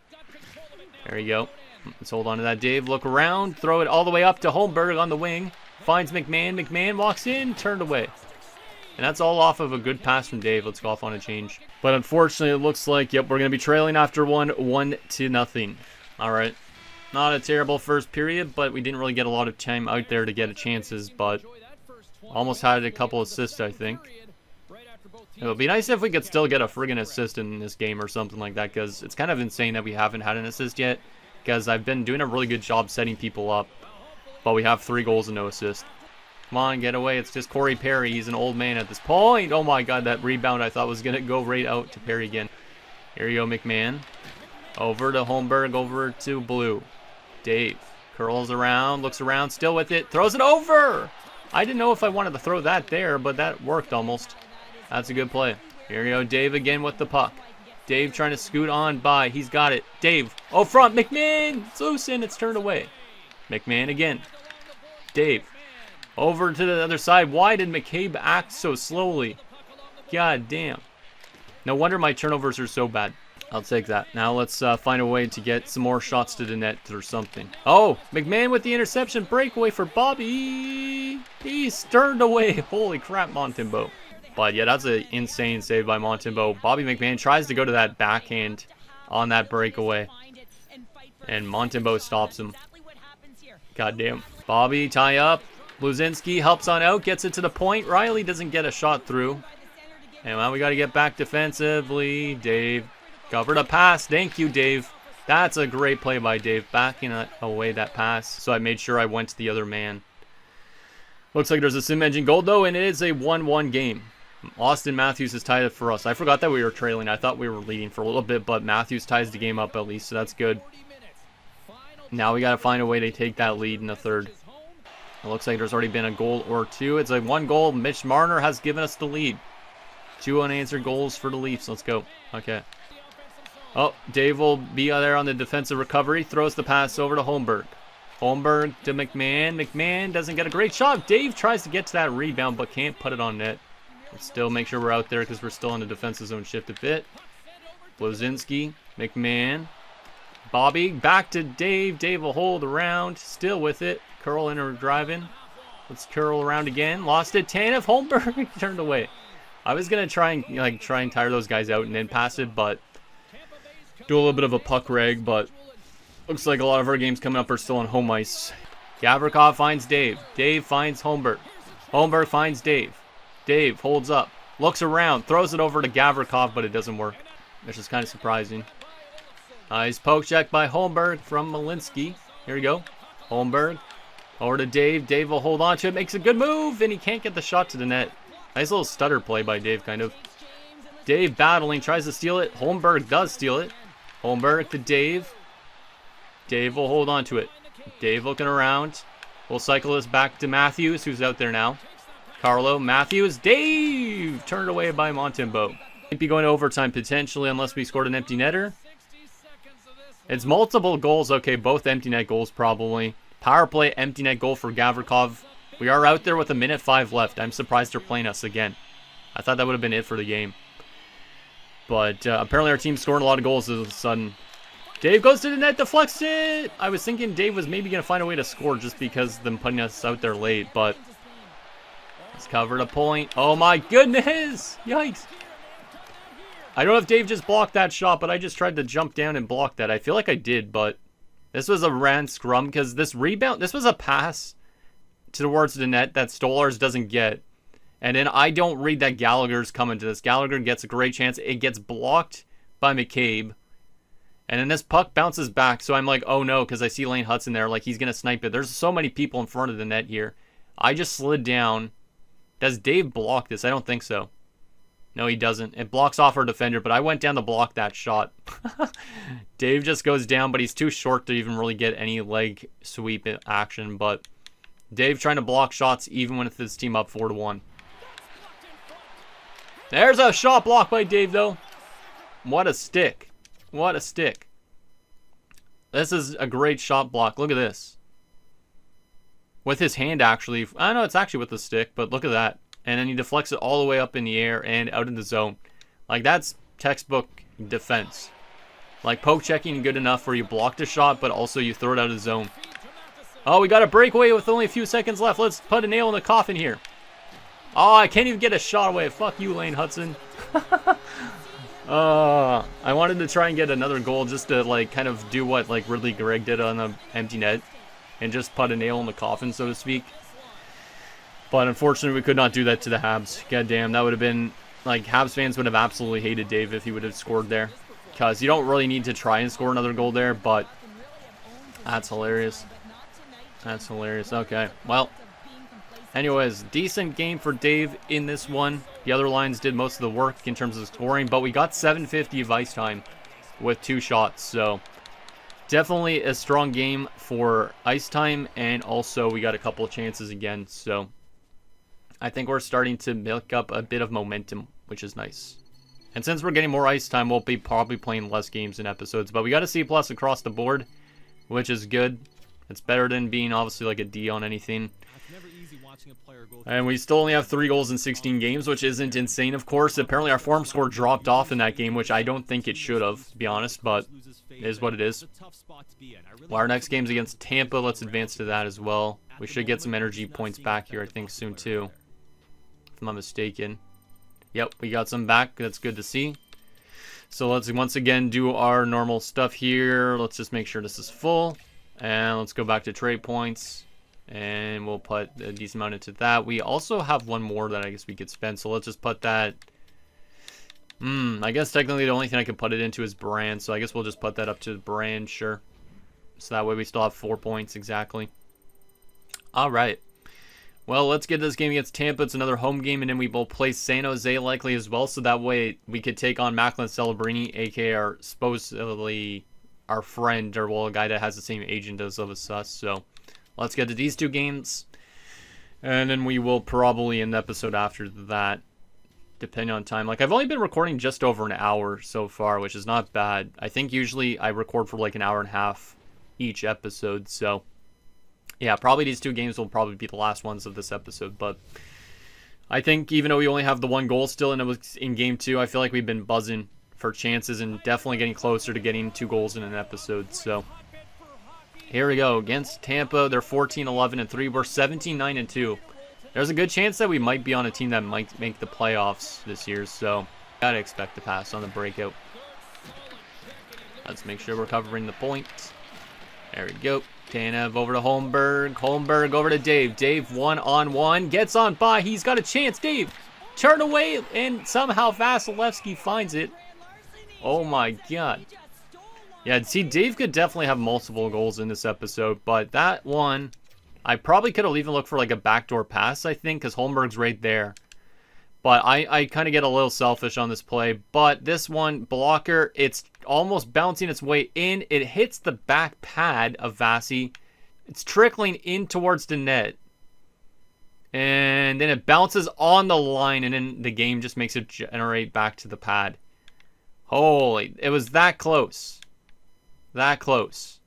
There you go. Let's hold on to that, Dave. Look around. Throw it all the way up to Holmberg on the wing. Finds McMahon. McMahon walks in. Turned away. And that's all off of a good pass from Dave. Let's go off on a change. But unfortunately, it looks like, yep, we're going to be trailing after 1-0. All right. Not a terrible first period, but we didn't really get a lot of time out there to get chances. But almost had a couple assists, I think. It would be nice if we could still get a friggin' assist in this game or something like that, because it's kind of insane that we haven't had an assist yet, because I've been doing a really good job setting people up, but we have 3 goals and no assist. Come on, get away. It's just Corey Perry. He's an old man at this point. Oh my god, that rebound I thought was going to go right out to Perry again. Here you go, McMahon. Over to Holmberg, over to Blue. Dave curls around, looks around, still with it, throws it over! I didn't know if I wanted to throw that there, but that worked almost. That's a good play. Here you go, Dave again with the puck. Dave trying to scoot on by. He's got it. Dave. Oh, front. McMahon. It's loose in. It's turned away. McMahon again. Dave. Over to the other side. Why did McCabe act so slowly? God damn. No wonder my turnovers are so bad. I'll take that. Now let's find a way to get some more shots to the net or something. Oh, McMahon with the interception. Breakaway for Bobby. He's turned away. Holy crap, Montembeault. But yeah, that's an insane save by Montembeault. Bobby McMahon tries to go to that backhand on that breakaway. And Montembeault stops him. Goddamn. Bobby, tie up. Bluezynski helps on out, gets it to the point. Riley doesn't get a shot through. And well, we got to get back defensively. Dave covered a pass. Thank you, Dave. That's a great play by Dave, backing away that pass. So I made sure I went to the other man. Looks like there's a sim engine goal, though, and it is a 1-1 game. Austin Matthews has tied it for us. I forgot that we were trailing. I thought we were leading for a little bit, but Matthews ties the game up at least, so that's good. Now we got to find a way to take that lead in the third. It looks like there's already been a goal or two. It's a 1 goal. Mitch Marner has given us the lead. 2 unanswered goals for the Leafs. Let's go. Okay. Oh, Dave will be there on the defensive recovery. Throws the pass over to Holmberg. Holmberg to McMahon. McMahon doesn't get a great shot. Dave tries to get to that rebound, but can't put it on net. Let's still make sure we're out there because we're still in the defensive zone shift a bit. Bluezynski. McMahon. Bobby. Back to Dave. Dave will hold around. Still with it. Curl in or driving. Let's curl around again. Lost it. Tanev. Holmberg turned away. I was going to try and tire those guys out and then pass it, but do a little bit of a puck rag, but looks like a lot of our games coming up are still on home ice. Gavrikov finds Dave. Dave finds Holmberg. Holmberg finds Dave. Dave holds up. Looks around. Throws it over to Gavrikov, but it doesn't work. Which is kind of surprising. Nice poke check by Holmberg from Malinsky. Here we go. Holmberg. Over to Dave. Dave will hold on to it. Makes a good move, and he can't get the shot to the net. Nice little stutter play by Dave, kind of. Dave battling. Tries to steal it. Holmberg does steal it. Holmberg to Dave. Dave will hold on to it. Dave looking around. We'll cycle this back to Matthews, who's out there now. Carlo, Matthews, Dave! Turned away by Montembeault. Might be going to overtime potentially unless we scored an empty netter. It's multiple goals. Okay, both empty net goals probably. Power play, empty net goal for Gavrikov. We are out there with 1:05 left. I'm surprised they're playing us again. I thought that would have been it for the game. But apparently our team's scoring a lot of goals all of a sudden. Dave goes to the net, deflects it! I was thinking Dave was maybe going to find a way to score just because of them putting us out there late, but it's covered a point. Oh my goodness! Yikes! I don't know if Dave just blocked that shot, but I just tried to jump down and block that. I feel like I did, but this was a ran scrum because this rebound, this was a pass towards the net that Stolarz doesn't get. And then I don't read that Gallagher's coming to this. Gallagher gets a great chance. It gets blocked by McCabe. And then this puck bounces back. So I'm like, oh no, because I see Lane Hudson there. Like, he's going to snipe it. There's so many people in front of the net here. I just slid down. Does Dave block this? I don't think so. No, he doesn't. It blocks off our defender, but I went down to block that shot. Dave just goes down, but he's too short to even really get any leg sweep action. But Dave trying to block shots even with his team up 4-1. There's a shot blocked by Dave, though. What a stick. What a stick. This is a great shot block. Look at this. With his hand, actually. I know it's actually with the stick, but look at that. And then he deflects it all the way up in the air and out in the zone. Like, that's textbook defense. Like, poke checking good enough where you block the shot, but also you throw it out of the zone. Oh, we got a breakaway with only a few seconds left. Let's put a nail in the coffin here. Oh, I can't even get a shot away. Fuck you, Lane Hudson. I wanted to try and get another goal just to, like, kind of do what, like, Ridley Gregg did on the empty net. And just put a nail in the coffin, so to speak. But unfortunately, we could not do that to the Habs. God damn, that would have been... Like, Habs fans would have absolutely hated Dave if he would have scored there. Because you don't really need to try and score another goal there, but... That's hilarious. That's hilarious. Okay, well... Anyways, decent game for Dave in this one. The other lines did most of the work in terms of scoring, but we got 750 of ice time with 2 shots, so definitely a strong game for ice time, and also we got a couple of chances again, so I think we're starting to milk up a bit of momentum, which is nice. And since we're getting more ice time, we'll be probably playing less games and episodes, but we got a C+ across the board, which is good. It's better than being obviously like a D on anything. And we still only have 3 goals in 16 games, which isn't insane, of course. Apparently our form score dropped off in that game, which I don't think it should have, to be honest, but it is what it is. Well, our next game's against Tampa. Let's advance to that as well. We should get some energy points back here, I think, soon, too. If I'm not mistaken. Yep, we got some back. That's good to see. So let's once again do our normal stuff here. Let's just make sure this is full. And let's go back to trade points. And we'll put a decent amount into that. We also have one more that I guess we could spend. So let's just put that. I guess technically the only thing I can put it into is brand. So I guess we'll just put that up to brand, sure. So that way we still have 4 points exactly. All right. Well, let's get this game against Tampa. It's another home game, and then we will play San Jose likely as well. So that way we could take on Macklin Celebrini, aka our supposedly our friend, or well, a guy that has the same agent as us. So let's get to these 2 games, and then we will probably end the episode after that. depending on time. Like, I've only been recording just over an hour so far, which is not bad. I think usually I record for like an hour and a half each episode, so yeah, probably these 2 games will probably be the last ones of this episode, but I think even though we only have the 1 goal still and it was in game 2, I feel like we've been buzzing for chances and definitely getting closer to getting 2 goals in an episode. So here we go against Tampa. They're 14-11-3. We're 17-9-2. There's a good chance that we might be on a team that might make the playoffs this year, so gotta expect to pass on the breakout. Let's make sure we're covering the point. There we go. Tanev over to Holmberg. Holmberg over to Dave. Dave 1-on-1. Gets on by. He's got a chance. Dave. Turn away. And somehow Vasilevsky finds it. Oh my god. Yeah, see, Dave could definitely have multiple goals in this episode. But that one, I probably could have even looked for like a backdoor pass, I think. Because Holmberg's right there. But I kind of get a little selfish on this play. But this one, blocker, it's almost bouncing its way in. It hits the back pad of Vasi. It's trickling in towards the net. And then it bounces on the line. And then the game just makes it generate back to the pad. Holy, it was that close. That close.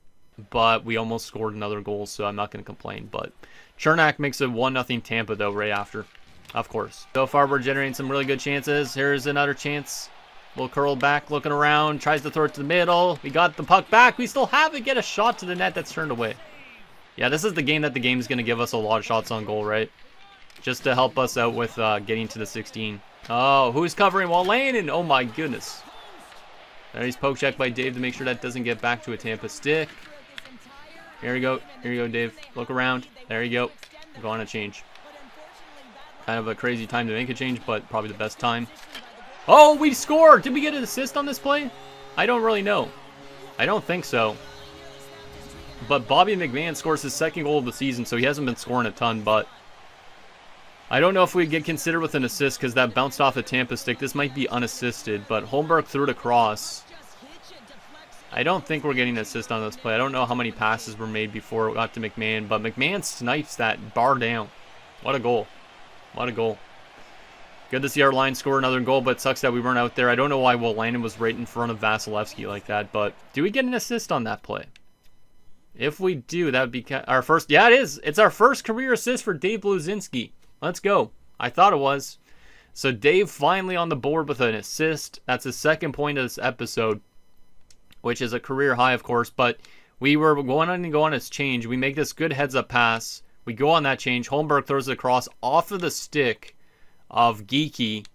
But we almost scored another goal, so I'm not going to complain. But Chernak makes it 1-0 Tampa, though, right after. Of course. So far, we're generating some really good chances. Here's another chance. We'll curl back, looking around. Tries to throw it to the middle. We got the puck back. We still have it. Get a shot to the net that's turned away. Yeah, this is the game that the game's going to give us a lot of shots on goal, right? Just to help us out with getting to the 16. Oh, who's covering while laying? Oh, my goodness. There he's poke checked by Dave to make sure that doesn't get back to a Tampa stick. Here we go. Here you go, Dave. Look around. There you go. Go on a change. Kind of a crazy time to make a change, but probably the best time. Oh, we scored! Did we get an assist on this play? I don't really know. I don't think so. But Bobby McMahon scores his 2nd goal of the season, so he hasn't been scoring a ton, but I don't know if we get considered with an assist because that bounced off the Tampa stick. This might be unassisted, but Holmberg threw it across. I don't think we're getting an assist on this play. I don't know how many passes were made before it got to McMahon, but McMahon snipes that bar down. What a goal. What a goal. Good to see our line score another goal, but it sucks that we weren't out there. I don't know why Wolanin was right in front of Vasilevsky like that, but do we get an assist on that play? If we do, that would be our first. Yeah, it is. It's our first career assist for Dave Bluezynski. Let's go. I thought it was. So Dave finally on the board with an assist. That's his 2nd point of this episode, which is a career high, of course, but we were going on and go on his change. We make this good heads-up pass. We go on that change. Holmberg throws it across off of the stick of Geeky.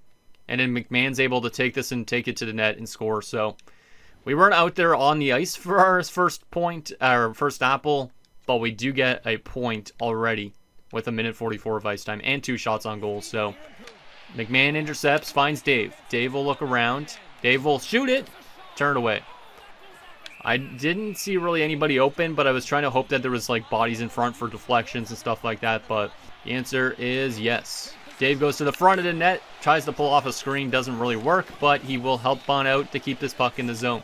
And then McMahon's able to take this and take it to the net and score. So we weren't out there on the ice for our first point, our first apple. But we do get a point already with 1:44 of ice time and 2 shots on goal. So McMahon intercepts, finds Dave. Dave will look around. Dave will shoot it. Turn it away. I didn't see really anybody open, but I was trying to hope that there was like bodies in front for deflections and stuff like that, but the answer is yes. Dave goes to the front of the net, tries to pull off a screen, doesn't really work, but he will help Bon out to keep this puck in the zone.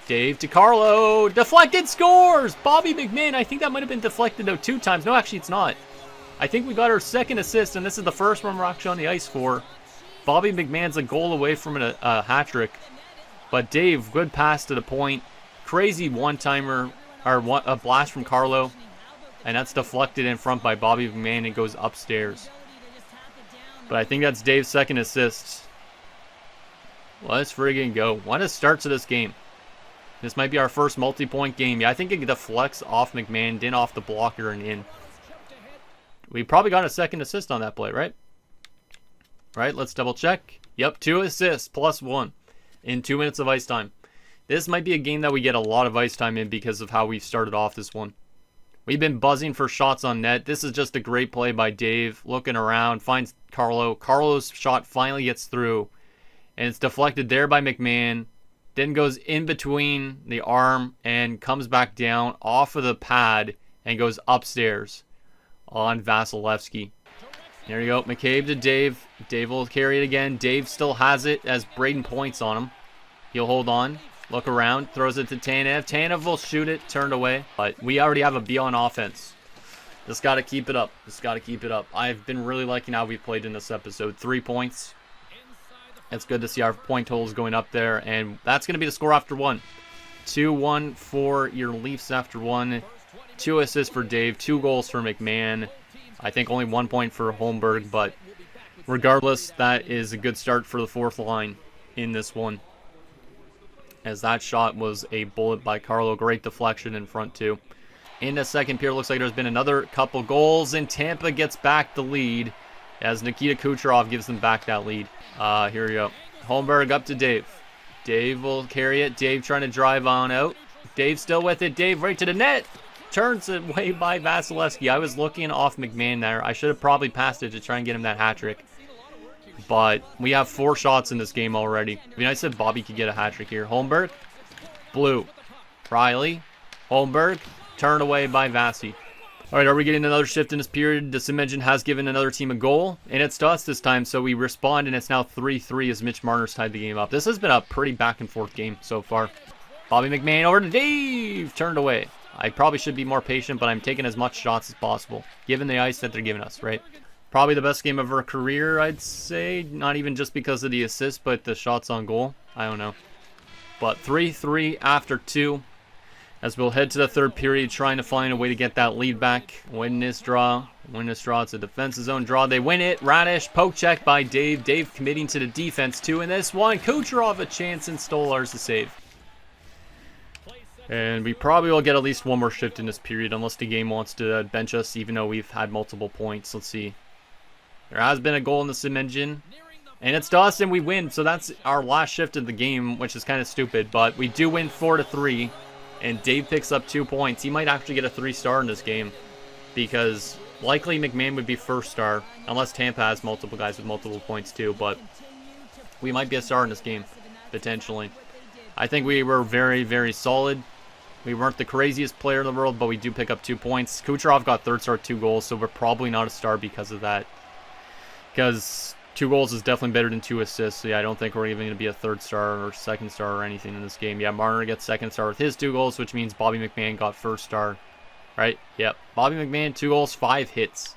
Dave to Carlo, deflected, scores! Bobby McMahon, I think that might have been deflected out 2 times. No, actually it's not. I think we got our 2nd assist, and this is the first one we're actually on the ice for. Bobby McMahon's a goal away from a hat-trick, but Dave, good pass to the point. Crazy one-timer, or a blast from Carlo, and that's deflected in front by Bobby McMahon and goes upstairs. But I think that's Dave's 2nd assist. Let's friggin' go. What a start to this game. This might be our first multi-point game. Yeah, I think it deflects off McMahon, then off the blocker and in. We probably got a 2nd assist on that play, right? Right, let's double check. Yep, 2 assists plus 1 in 2 minutes of ice time. This might be a game that we get a lot of ice time in because of how we started off this one. We've been buzzing for shots on net. This is just a great play by Dave. Looking around, finds Carlo. Carlo's shot finally gets through. And it's deflected there by McMahon. Then goes in between the arm and comes back down off of the pad and goes upstairs on Vasilevsky. There you go. McCabe to Dave. Dave will carry it again. Dave still has it as Braden points on him. He'll hold on. Look around, throws it to Tanev. Tanev will shoot it, turned away. But we already have a B on offense. Just got to keep it up. Just got to keep it up. I've been really liking how we've played in this episode. 3 points. It's good to see our point totals going up there. And that's going to be the score after one. 2-1 for your Leafs after one. 2 assists for Dave. 2 goals for McMahon. I think only 1 point for Holmberg. But regardless, that is a good start for the fourth line in this one. As that shot was a bullet by Carlo. Great deflection in front too. In the second period, looks like there's been another couple goals. And Tampa gets back the lead. As Nikita Kucherov gives them back that lead. Here we go. Holmberg up to Dave. Dave will carry it. Dave trying to drive on out. Dave still with it. Dave right to the net. Turns it away by Vasilevsky. I was looking off McMahon there. I should have probably passed it to try and get him that hat trick. But we have 4 shots in this game already. I mean, I said Bobby could get a hat trick here. Holmberg. Blue. Riley. Holmberg. Turned away by Vasi. All right, are we getting another shift in this period? The sim engine has given another team a goal, and it's to us this time, so we respond, and it's now 3-3 as Mitch Marner's tied the game up. This has been a pretty back-and-forth game so far. Bobby McMahon over to Dave! Turned away. I probably should be more patient, but I'm taking as much shots as possible, given the ice that they're giving us, right? Probably the best game of our career, I'd say. Not even just because of the assist, but the shots on goal. I don't know. But 3-3 after 2. As we'll head to the third period, trying to find a way to get that lead back. Win this draw. It's a defensive zone draw. They win it. Radish, poke check by Dave. Dave committing to the defense too in this one. Kucherov a chance and Stolarz to save. And we probably will get at least one more shift in this period unless the game wants to bench us, even though we've had multiple points. Let's see. There has been a goal in the sim engine. And it's to us and we win. So that's our last shift of the game, which is kind of stupid. But we do win 4-3. And Dave picks up 2 points. He might actually get a 3-star in this game. Because likely McMahon would be first star. Unless Tampa has multiple guys with multiple points too. But we might be a star in this game. Potentially. I think we were very, very solid. We weren't the craziest player in the world. But we do pick up 2 points. Kucherov got third star, 2 goals. So we're probably not a star because of that. Because 2 goals is definitely better than 2 assists. So yeah, I don't think we're even going to be a third star or second star or anything in this game. Yeah, Marner gets second star with his 2 goals, which means Bobby McMahon got first star. Right? Yep. Bobby McMahon, 2 goals, 5 hits.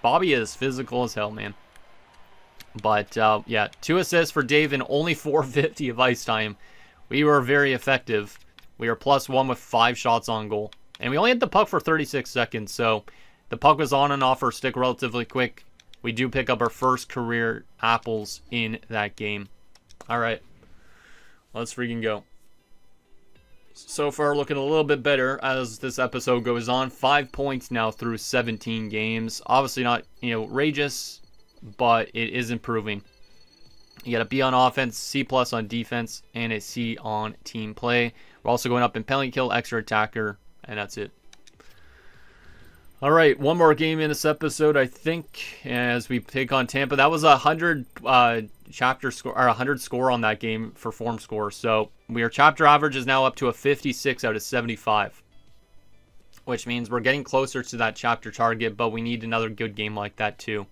Bobby is physical as hell, man. But, yeah, 2 assists for Dave and only 450 of ice time. We were very effective. We were +1 with 5 shots on goal. And we only had the puck for 36 seconds, so the puck was on and off our stick relatively quick. We do pick up our first career apples in that game. All right. Let's freaking go. So far, looking a little bit better as this episode goes on. 5 points now through 17 games. Obviously not, outrageous, but it is improving. You got a B on offense, C+ on defense, and a C on team play. We're also going up in penalty kill, extra attacker, and that's it. All right, one more game in this episode, I think, as we take on Tampa. That was a 100 chapter score, or 100 score on that game for form score. So our chapter average is now up to a 56 out of 75, which means we're getting closer to that chapter target, but we need another good game like that too.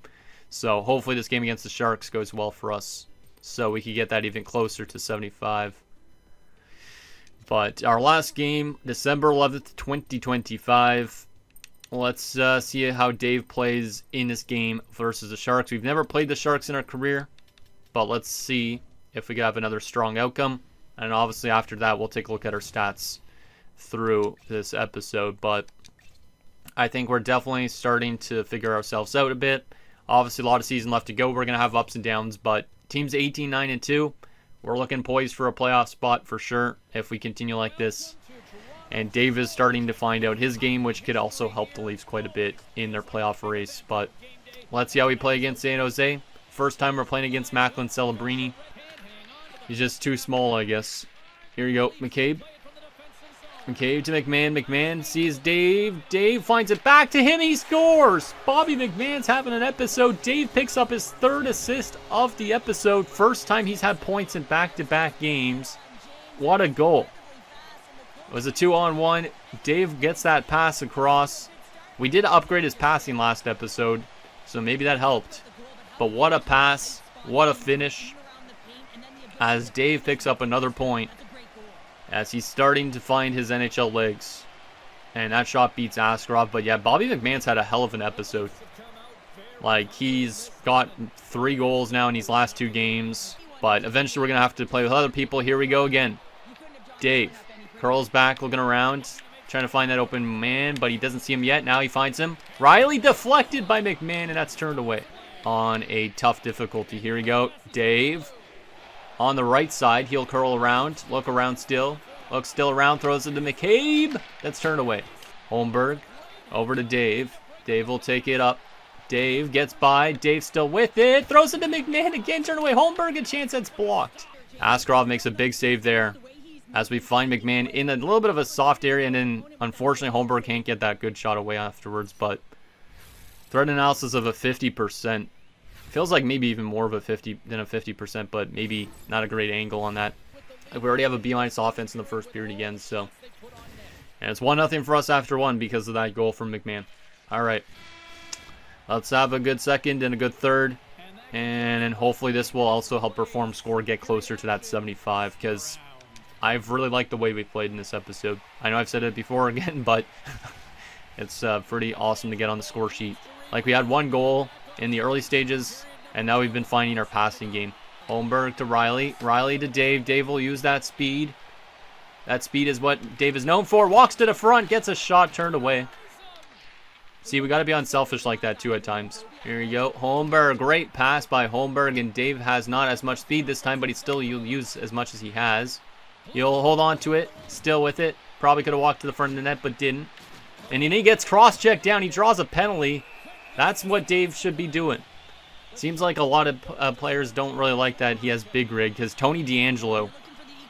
So hopefully this game against the Sharks goes well for us, so we can get that even closer to 75. But our last game, December 11th, 2025. Let's see how Dave plays in this game versus the Sharks. We've never played the Sharks in our career, but let's see if we can have another strong outcome. And obviously after that, we'll take a look at our stats through this episode. But I think we're definitely starting to figure ourselves out a bit. Obviously, a lot of season left to go. We're going to have ups and downs, but team's 18-9-2. We're looking poised for a playoff spot for sure if we continue like this. And Dave is starting to find out his game, which could also help the Leafs quite a bit in their playoff race. But let's see how we play against San Jose. First time we're playing against Macklin Celebrini. He's just too small, I guess. Here you go, McCabe. McCabe to McMahon. McMahon sees Dave. Dave finds it back to him. He scores. Bobby McMahon's having an episode. Dave picks up his 3rd assist of the episode. First time he's had points in back-to-back games. What a goal. It was a 2-on-1. Dave gets that pass across. We did upgrade his passing last episode, so maybe that helped. But what a pass. What a finish. As Dave picks up another point. As he's starting to find his NHL legs. And that shot beats Askarov. But yeah, Bobby McMahon's had a hell of an episode. Like, he's got 3 goals now in these last 2 games. But eventually we're going to have to play with other people. Here we go again. Dave curls back, looking around, trying to find that open man, but he doesn't see him yet. Now he finds him. Riley deflected by McMahon, and that's turned away on a tough difficulty. Here we go. Dave on the right side. He'll curl around, look around still. Looks still around, throws it to McCabe. That's turned away. Holmberg over to Dave. Dave will take it up. Dave gets by. Dave still with it. Throws it to McMahon again. Turn away. Holmberg, a chance that's blocked. Askarov makes a big save there as we find McMahon in a little bit of a soft area. And then, unfortunately, Holmberg can't get that good shot away afterwards. But threat analysis of a 50%. Feels like maybe even more of a 50%, but maybe not a great angle on that. We already have a B- offense in the first period again, so. And it's 1-0 for us after one because of that goal from McMahon. All right. Let's have a good second and a good third. And then hopefully this will also help Perform Score get closer to that 75 because I've really liked the way we played in this episode. I know I've said it before again, but it's pretty awesome to get on the score sheet. Like we had one goal in the early stages, and now we've been finding our passing game. Holmberg to Riley. Riley to Dave. Dave will use that speed. That speed is what Dave is known for. Walks to the front. Gets a shot turned away. See, we got to be unselfish like that too at times. Here you go. Holmberg. Great pass by Holmberg. And Dave has not as much speed this time, but he still will use as much as he has. He'll hold on to it. Still with it. Probably could have walked to the front of the net, but didn't. And then he gets cross-checked down. He draws a penalty. That's what Dave should be doing. Seems like a lot of players don't really like that he has big rig because Tony D'Angelo,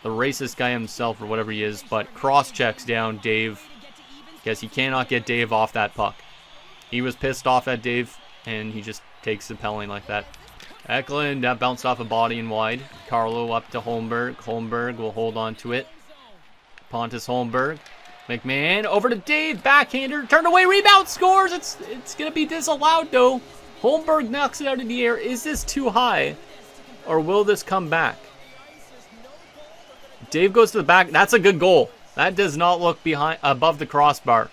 the racist guy himself or whatever he is, but cross-checks down Dave because he cannot get Dave off that puck. He was pissed off at Dave, and he just takes the penalty like that. Eklund, that bounced off a body and wide. Carlo up to Holmberg. Holmberg will hold on to it. Pontus Holmberg. McMahon over to Dave. Backhander. Turned away. Rebound. Scores. It's going to be disallowed, though. Holmberg knocks it out of the air. Is this too high? Or will this come back? Dave goes to the back. That's a good goal. That does not look above the crossbar.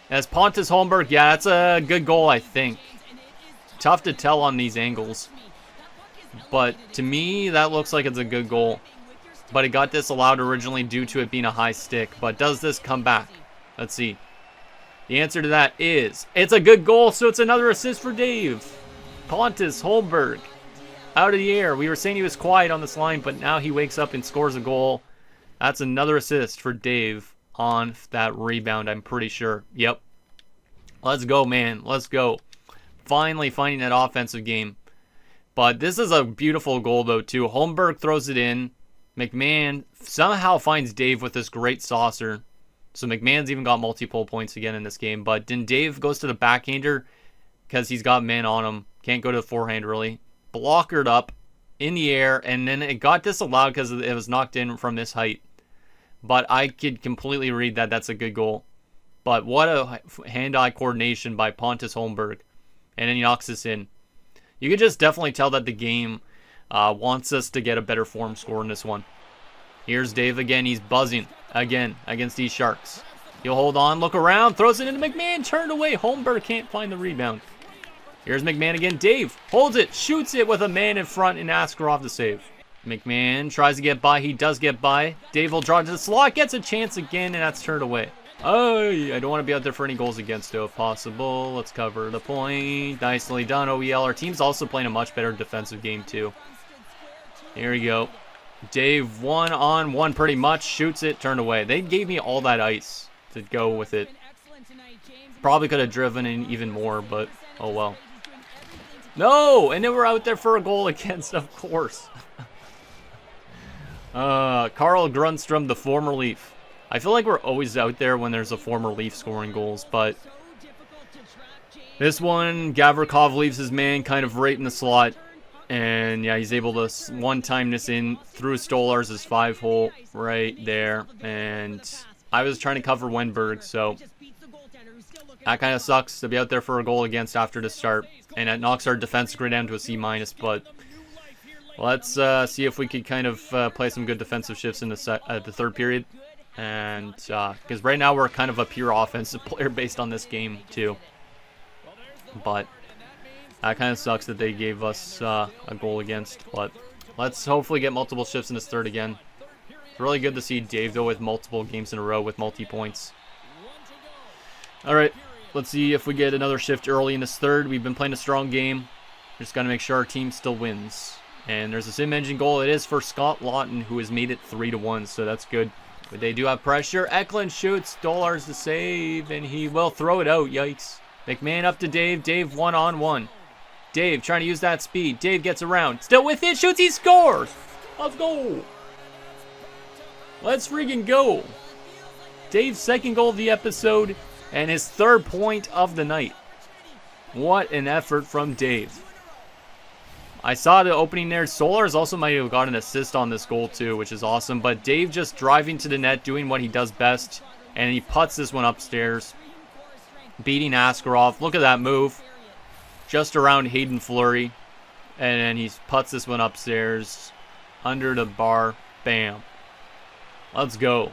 As Pontus Holmberg, yeah, that's a good goal, I think. Tough to tell on these angles. But to me, that looks like it's a good goal. But it got disallowed originally due to it being a high stick. But does this come back? Let's see. The answer to that is, it's a good goal, so it's another assist for Dave. Pontus Holmberg, out of the air. We were saying he was quiet on this line, but now he wakes up and scores a goal. That's another assist for Dave on that rebound, I'm pretty sure. Yep. Let's go, man. Let's go. Finally finding that offensive game. But this is a beautiful goal, though, too. Holmberg throws it in. McMahon somehow finds Dave with this great saucer. So McMahon's even got multiple points again in this game. But then Dave goes to the backhander because he's got men on him. Can't go to the forehand, really. Blockered up in the air. And then it got disallowed because it was knocked in from this height. But I could completely read that. That's a good goal. But what a hand-eye coordination by Pontus Holmberg. And then he knocks this in. You could just definitely tell that the game wants us to get a better form score in this one. Here's Dave again. He's buzzing again against these Sharks. He'll hold on, look around, throws it into McMahon, turned away. Holmberg can't find the rebound. Here's McMahon again. Dave holds it, shoots it with a man in front and Askarov to save. McMahon tries to get by. He does get by. Dave will draw to the slot, gets a chance again, and that's turned away. Oh, I don't want to be out there for any goals against, though, if possible. Let's cover the point. Nicely done, OEL. Our team's also playing a much better defensive game, too. Here we go. Dave, one-on-one pretty much. Shoots it, turned away. They gave me all that ice to go with it. Probably could have driven in even more, but oh well. No! And then we're out there for a goal against, of course. Carl Grunstrom, the former Leaf. I feel like we're always out there when there's a former Leaf scoring goals, but this one, Gavrikov leaves his man kind of right in the slot. And yeah, he's able to one-time this in through Stolar's 5-hole right there. And I was trying to cover Wenberg, so that kind of sucks to be out there for a goal against after the start. And it knocks our defense grade down to a C-, but let's see if we could kind of play some good defensive shifts in the third period. And because right now we're kind of a pure offensive player based on this game too. But that kind of sucks that they gave us a goal against, but Let's hopefully get multiple shifts in this third again. It's really good to see Dave, though, with multiple games in a row with multi-points. All right, let's see if we get another shift early in this third. We've been playing a strong game. Just got to make sure our team still wins. And there's a sim engine goal. It is for Scott Lawton, who has made it 3-1, so that's good. But they do have pressure. Eklund shoots. Stolarz the save, and he will throw it out. Yikes. McMahon up to Dave. Dave one-on-one. Dave trying to use that speed. Dave gets around. Still with it. Shoots. He scores. Let's go. Let's freaking go. Dave's second goal of the episode and his third point of the night. What an effort from Dave. I saw the opening there. Stolarz also might have got an assist on this goal too, which is awesome. But Dave just driving to the net, doing what he does best. And he puts this one upstairs. Beating Askarov. Look at that move. Just around Hayden Fleury. And then he puts this one upstairs. Under the bar. Bam. Let's go.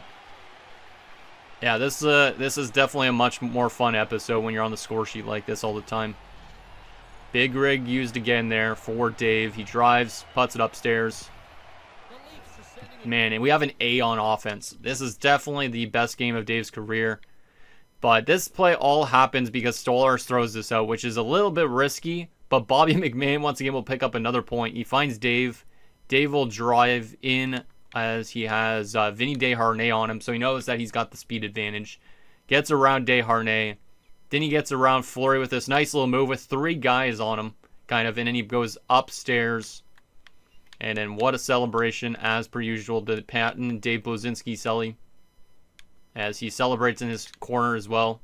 Yeah, this is definitely a much more fun episode when you're on the score sheet like this all the time. Big rig used again there for Dave. He drives, puts it upstairs. Man, and we have an A on offense. This is definitely the best game of Dave's career. But this play all happens because Stolarz throws this out, which is a little bit risky. But Bobby McMahon, once again, will pick up another point. He finds Dave. Dave will drive in as he has Vinny Desharnais on him. So he knows that he's got the speed advantage. Gets around Desharnais. Then he gets around Fleury with this nice little move with 3 guys on him, kind of. And then he goes upstairs. And then what a celebration, as per usual, to Patton and Dave Bluezynski Selly, as he celebrates in his corner as well.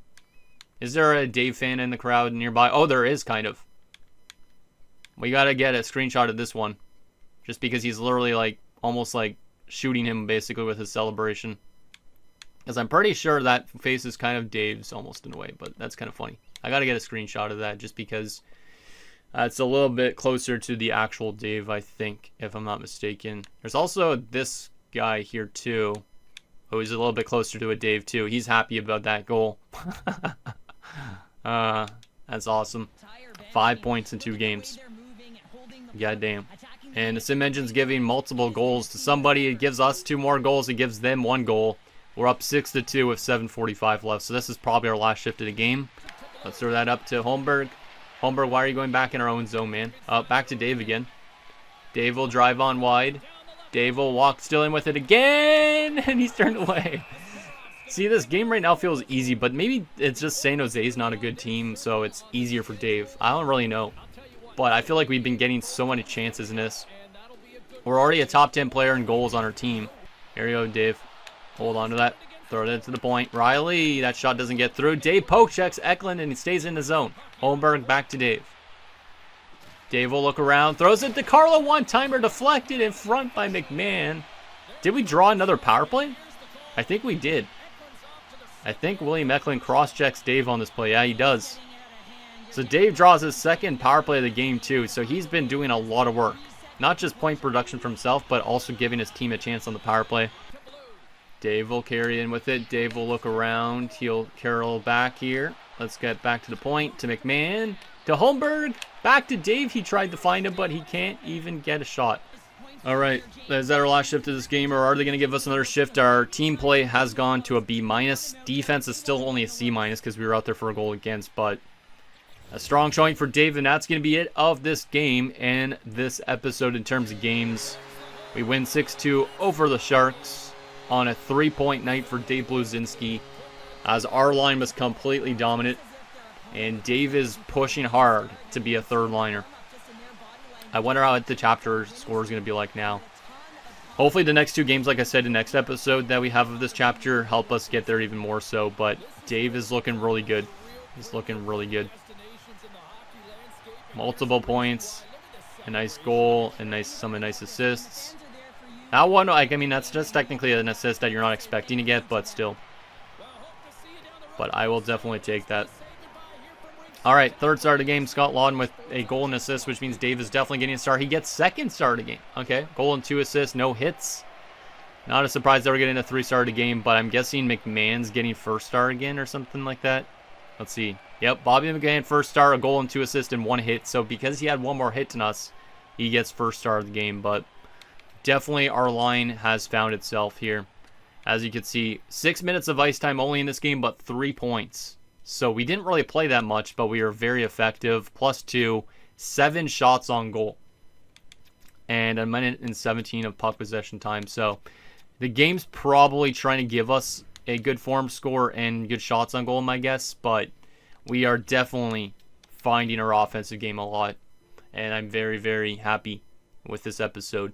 Is there a Dave fan in the crowd nearby? Oh, there is, kind of. We got to get a screenshot of this one. Just because he's literally, like, almost like shooting him, basically, with his celebration. Because I'm pretty sure that face is kind of Dave's, almost in a way. But that's kind of funny. I got to get a screenshot of that, just because it's a little bit closer to the actual Dave, I think, if I'm not mistaken. There's also this guy here, too. Who's a little bit closer to a Dave, too. He's happy about that goal. That's awesome. 5 points in 2 games. Goddamn. And the sim engine's giving multiple goals to somebody. It gives us 2 more goals. It gives them 1 goal. We're up 6-2 with 7:45 left. So this is probably our last shift of the game. Let's throw that up to Holmberg. Holmberg, why are you going back in our own zone, man? Back to Dave again. Dave will drive on wide. Dave will walk still in with it again. And he's turned away. See, this game right now feels easy. But maybe it's just San Jose's not a good team. So it's easier for Dave. I don't really know. But I feel like we've been getting so many chances in this. We're already a top 10 player in goals on our team. Here you go, Dave. Hold on to that. Throw it to the point. Riley, that shot doesn't get through. Dave poke checks Eklund and he stays in the zone. Holmberg back to Dave. Dave will look around. Throws it to Carlo. One-timer deflected in front by McMahon. Did we draw another power play? I think we did. I think William Eklund cross-checks Dave on this play. Yeah, he does. So Dave draws his second power play of the game too. So he's been doing a lot of work. Not just point production for himself, but also giving his team a chance on the power play. Dave will carry in with it. Dave will look around. He'll carol back here. Let's get back to the point. To McMahon. To Holmberg. Back to Dave. He tried to find him, but he can't even get a shot. All right. Is that our last shift of this game, or are they going to give us another shift? Our team play has gone to a B-. Defense is still only a C- because we were out there for a goal against, but a strong showing for Dave, and that's going to be it of this game and this episode in terms of games. We win 6-2 over the Sharks on a 3-point night for Dave Bluezynski, as our line was completely dominant, and Dave is pushing hard to be a third liner. I wonder how the chapter score is going to be like now. Hopefully the next 2 games, like I said, the next episode that we have of this chapter, help us get there even more so, but Dave is looking really good. He's looking really good. Multiple points, a nice goal, and some nice assists. That one, like, I mean, that's just technically an assist that you're not expecting to get, but still. But I will definitely take that. All right, third star of the game, Scott Lawton with a goal and assist, which means Dave is definitely getting a star. He gets second star of the game. Okay, goal and 2 assists, no hits. Not a surprise that we're getting a 3-star of the game, but I'm guessing McMahon's getting first star again or something like that. Let's see. Yep, Bobby McMahon, first star, a goal and 2 assists and 1 hit. So because he had 1 more hit than us, he gets first star of the game. But definitely our line has found itself here. As you can see, 6 minutes of ice time only in this game, but 3 points. So we didn't really play that much, but we were very effective. +2, 7 shots on goal. And 1:17 of puck possession time. So the game's probably trying to give us a good form score and good shots on goal, my guess. But we are definitely finding our offensive game a lot. And I'm very, very happy with this episode.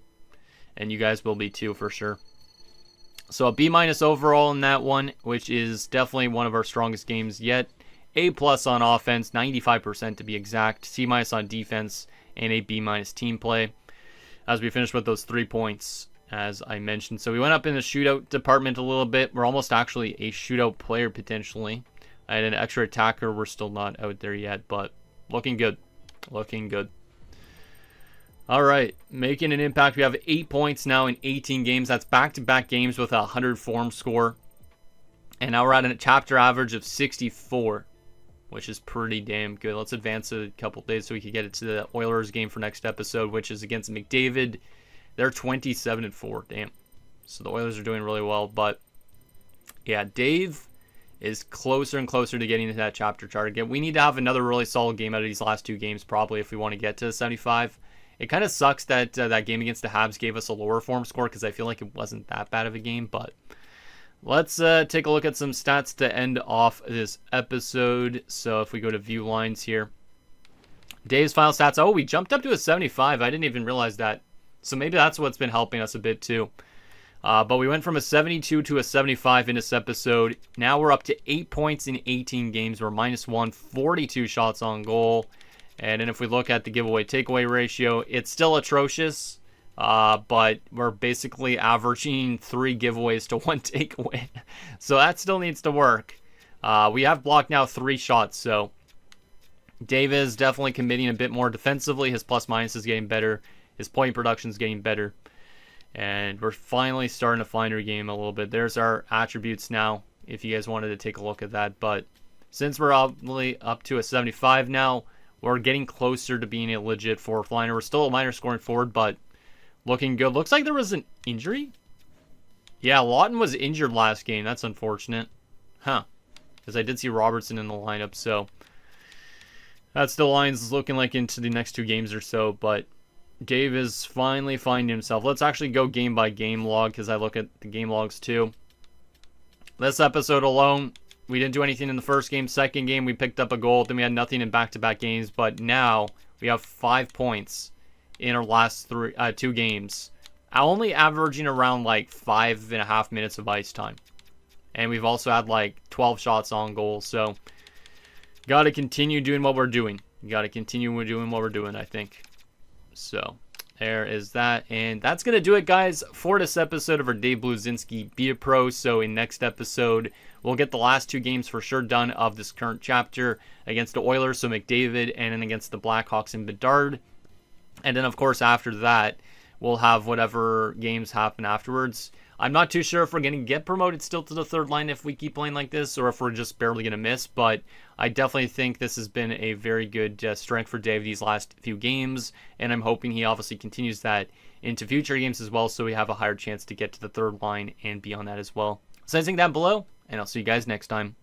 And you guys will be too, for sure. So a B- overall in that one, which is definitely one of our strongest games yet. A+ on offense, 95% to be exact. C- on defense, and a B- team play. As we finish with those 3 points, as I mentioned. So we went up in the shootout department a little bit. We're almost actually a shootout player, potentially. I had an extra attacker. We're still not out there yet, but looking good. Looking good. All right, making an impact. We have 8 points now in 18 games. That's back-to-back games with a 100 form score. And now we're at a chapter average of 64, which is pretty damn good. Let's advance a couple days so we can get it to the Oilers game for next episode, which is against McDavid. They're 27-4. Damn. So the Oilers are doing really well. But, yeah, Dave is closer and closer to getting to that chapter target. We need to have another really solid game out of these last 2 games, probably, if we want to get to 75. It kind of sucks that that game against the Habs gave us a lower form score because I feel like it wasn't that bad of a game. But let's take a look at some stats to end off this episode. So if we go to view lines here. Dave's final stats. Oh, we jumped up to a 75. I didn't even realize that. So maybe that's what's been helping us a bit too. But we went from a 72 to a 75 in this episode. Now we're up to 8 points in 18 games. We're -1, 42 shots on goal. And then if we look at the giveaway takeaway ratio, it's still atrocious. But we're basically averaging 3 giveaways to 1 takeaway. So that still needs to work. We have blocked now 3 shots. So Dave is definitely committing a bit more defensively. His plus-minus is getting better. His point production is getting better. And we're finally starting to find our game a little bit. There's our attributes now, if you guys wanted to take a look at that. But since we're probably up to a 75 now, we're getting closer to being a legit fourth liner. We're still a minor scoring forward, but looking good. Looks like there was an injury. Yeah, Lawton was injured last game. That's unfortunate. Huh. Because I did see Robertson in the lineup, so that's the lines looking like into the next 2 games or so. But Dave is finally finding himself. Let's actually go game by game log because I look at the game logs too. This episode alone, we didn't do anything in the first game. Second game, we picked up a goal. Then we had nothing in back-to-back games. But now we have 5 points in our last 2 games. Only averaging around like 5.5 minutes of ice time. And we've also had like 12 shots on goal. So got to continue doing what we're doing. Got to continue doing what we're doing, I think. So there is that. And that's going to do it, guys, for this episode of our Dave Bluezynski Be a Pro. So in next episode, we'll get the last 2 games for sure done of this current chapter against the Oilers, so McDavid, and then against the Blackhawks and Bedard. And then, of course, after that, we'll have whatever games happen afterwards. I'm not too sure if we're going to get promoted still to the third line if we keep playing like this, or if we're just barely going to miss. But I definitely think this has been a very good strength for Dave these last few games. And I'm hoping he obviously continues that into future games as well, so we have a higher chance to get to the third line and beyond that as well. So anything down below, and I'll see you guys next time.